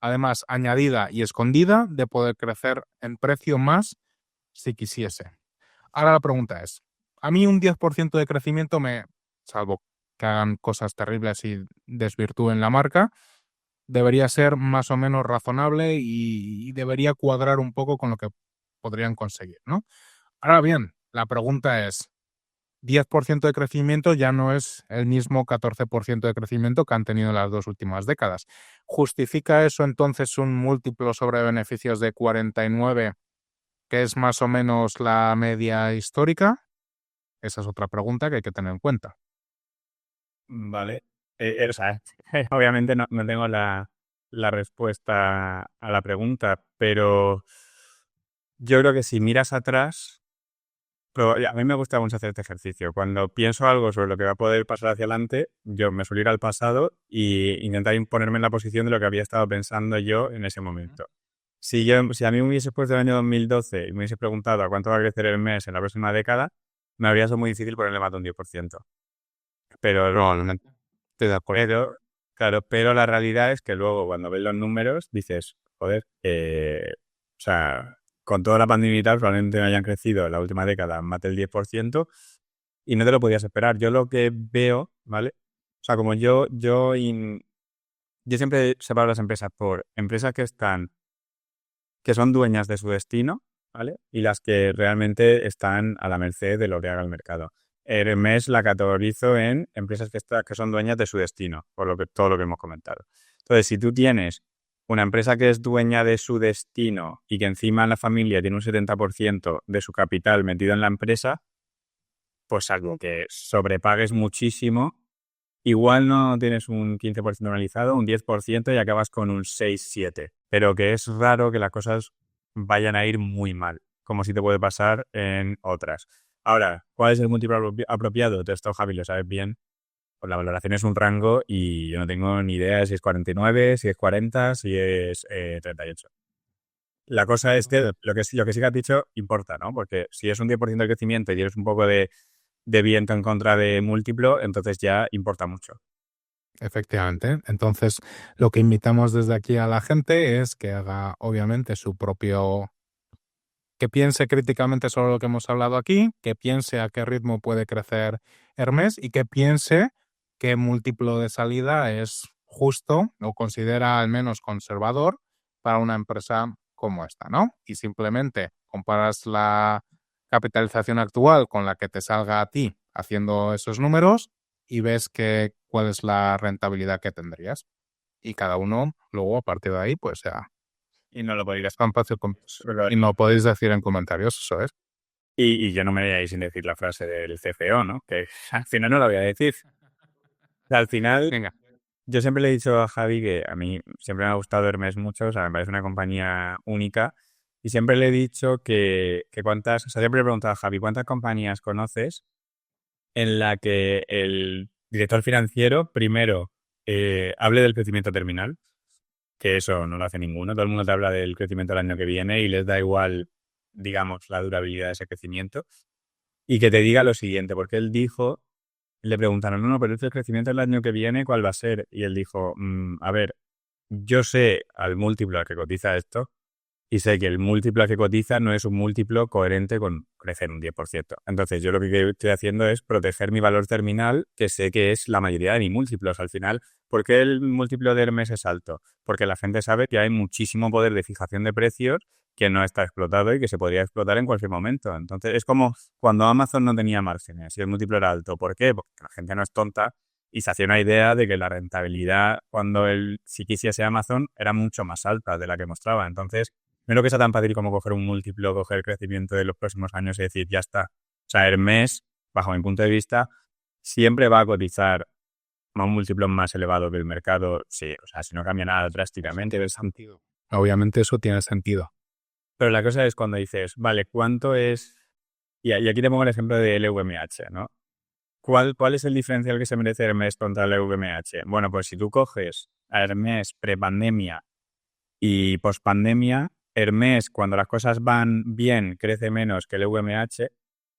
además, añadida y escondida, de poder crecer en precio más si quisiese. Ahora la pregunta es, a mí un 10% de crecimiento salvo que hagan cosas terribles y desvirtúen la marca, debería ser más o menos razonable y debería cuadrar un poco con lo que podrían conseguir, ¿no? Ahora bien, la pregunta es, 10% de crecimiento ya no es el mismo 14% de crecimiento que han tenido en las 2 últimas décadas. ¿Justifica eso entonces un múltiplo sobre beneficios de 49, que es más o menos la media histórica? Esa es otra pregunta que hay que tener en cuenta. Vale. O sea, obviamente no tengo la respuesta a la pregunta, pero yo creo que si miras atrás, a mí me gusta mucho hacer este ejercicio. Cuando pienso algo sobre lo que va a poder pasar hacia adelante, yo me suelo ir al pasado e intentar ponerme en la posición de lo que había estado pensando yo en ese momento. Si a mí me hubiese puesto el año 2012 y me hubiese preguntado a cuánto va a crecer el mes en la próxima década, me habría sido muy difícil ponerle más de un 10%. Pero Probablemente. Estoy de acuerdo. claro, pero la realidad es que luego cuando ves los números dices, joder, o sea, con toda la pandemia y tal, probablemente no hayan crecido en la última década más del 10% y no te lo podías esperar. Yo lo que veo, ¿vale? O sea, como yo siempre separo las empresas por empresas que son dueñas de su destino, ¿vale? Y las que realmente están a la merced de lo que haga el mercado. Hermes la categorizo en empresas que son dueñas de su destino, por todo lo que hemos comentado. Entonces, si tú tienes una empresa que es dueña de su destino y que encima la familia tiene un 70% de su capital metido en la empresa, pues algo que sobrepagues muchísimo, igual no tienes un 15% analizado, un 10% y acabas con un 6-7%, pero que es raro que las cosas vayan a ir muy mal, como si te puede pasar en otras. Ahora, ¿cuál es el múltiplo apropiado? Esto, Javi, lo sabes bien. Pues la valoración es un rango y yo no tengo ni idea de si es 49, si es 40, si es 38. La cosa es que lo que sí que has dicho importa, ¿no? Porque si es un 10% de crecimiento y tienes un poco de viento en contra de múltiplo, entonces ya importa mucho. Efectivamente. Entonces, lo que invitamos desde aquí a la gente es que haga, obviamente, que piense críticamente sobre lo que hemos hablado aquí, que piense a qué ritmo puede crecer Hermes y que piense qué múltiplo de salida es justo o considera al menos conservador para una empresa como esta, ¿no? Y simplemente comparas la capitalización actual con la que te salga a ti haciendo esos números y ves cuál es la rentabilidad que tendrías. Y cada uno luego a partir de ahí pues ya Y no lo podéis tan fácil y no podéis decir en comentarios, eso es. y yo no me voy a ir sin decir la frase del CFO, ¿no? Que al final no la voy a decir. O sea, al final, Venga. yo siempre le he dicho a Javi que a mí siempre me ha gustado Hermes mucho, o sea, me parece una compañía única. Y siempre le he dicho que o sea, siempre le he preguntado a Javi, ¿cuántas compañías conoces en la que el director financiero primero hable del crecimiento terminal? Que eso no lo hace ninguno. Todo el mundo te habla del crecimiento del año que viene y les da igual, digamos, la durabilidad de ese crecimiento. Y que te diga lo siguiente, porque él dijo, le preguntaron, no, pero este crecimiento del año que viene, ¿cuál va a ser? Y él dijo, a ver, yo sé al múltiplo al que cotiza esto y sé que el múltiplo al que cotiza no es un múltiplo coherente con crecer un 10%. Entonces, yo lo que estoy haciendo es proteger mi valor terminal, que sé que es la mayoría de mis múltiplos. Al final, ¿por qué el múltiplo de Hermes es alto? Porque la gente sabe que hay muchísimo poder de fijación de precios que no está explotado y que se podría explotar en cualquier momento. Entonces, es como cuando Amazon no tenía márgenes y el múltiplo era alto. ¿Por qué? Porque la gente no es tonta y se hacía una idea de que la rentabilidad cuando si quisiese Amazon era mucho más alta de la que mostraba. Entonces, no creo que sea tan fácil como coger un múltiplo, coger el crecimiento de los próximos años y decir, ya está. O sea, Hermes, bajo mi punto de vista, siempre va a cotizar a un múltiplo más elevado que el mercado, sí, o sea, si no cambia nada drásticamente. Tiene sentido. Obviamente eso tiene sentido. Pero la cosa es cuando dices, vale, ¿cuánto es? Y aquí te pongo el ejemplo del LVMH, ¿no? ¿Cuál es el diferencial que se merece Hermes contra el LVMH? Bueno, pues si tú coges a Hermes prepandemia y pospandemia, Hermes, cuando las cosas van bien, crece menos que el VMH,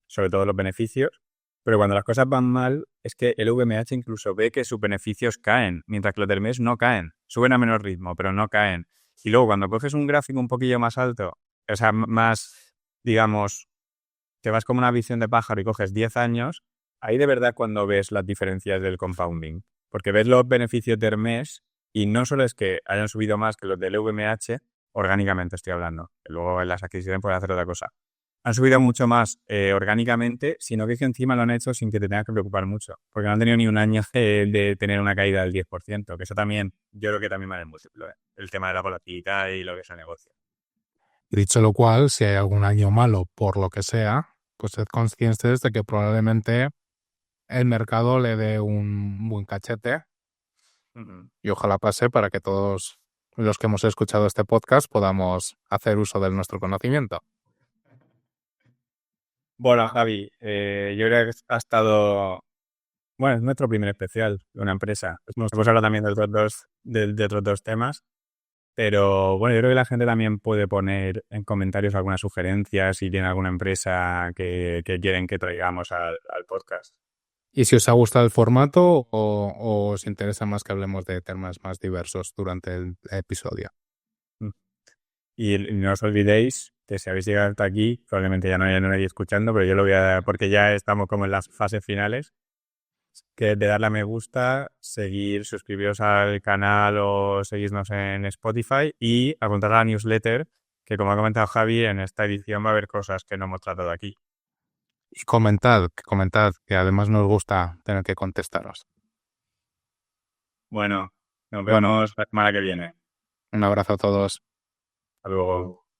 sobre todo los beneficios, pero cuando las cosas van mal, es que el VMH incluso ve que sus beneficios caen, mientras que los de Hermes no caen. Suben a menor ritmo, pero no caen. Y luego cuando coges un gráfico un poquillo más alto, o sea, más, digamos, te vas como una visión de pájaro y coges 10 años, ahí de verdad cuando ves las diferencias del compounding. Porque ves los beneficios de Hermes y no solo es que hayan subido más que los del VMH, orgánicamente estoy hablando, que luego en las adquisiciones pueden hacer otra cosa. han subido mucho más orgánicamente, sino que es que encima lo han hecho sin que te tengas que preocupar mucho, porque no han tenido ni un año de tener una caída del 10%, que eso también, yo creo que también vale múltiplo, el tema de la volatilidad y lo que es el negocio. Y dicho lo cual, si hay algún año malo por lo que sea, pues sed conscientes de que probablemente el mercado le dé un buen cachete y ojalá pase para que todos los que hemos escuchado este podcast podamos hacer uso de nuestro conocimiento. Bueno, Javi, yo creo que ha estado... Bueno, es nuestro primer especial de una empresa. Hemos hablado también de otros dos temas, pero bueno, yo creo que la gente también puede poner en comentarios alguna sugerencia si tiene alguna empresa que quieren que traigamos al podcast. Y si os ha gustado el formato o os interesa más que hablemos de temas más diversos durante el episodio. Y no os olvidéis que si habéis llegado hasta aquí, probablemente ya no haya nadie escuchando, pero yo lo voy a dar porque ya estamos como en las fases finales, que es de darle a me gusta, suscribiros al canal o seguirnos en Spotify y apuntar a la newsletter, que como ha comentado Javi, en esta edición va a haber cosas que no hemos tratado aquí. Y comentad, que además nos gusta tener que contestaros. Bueno, nos vemos la semana que viene. Un abrazo a todos. Hasta luego.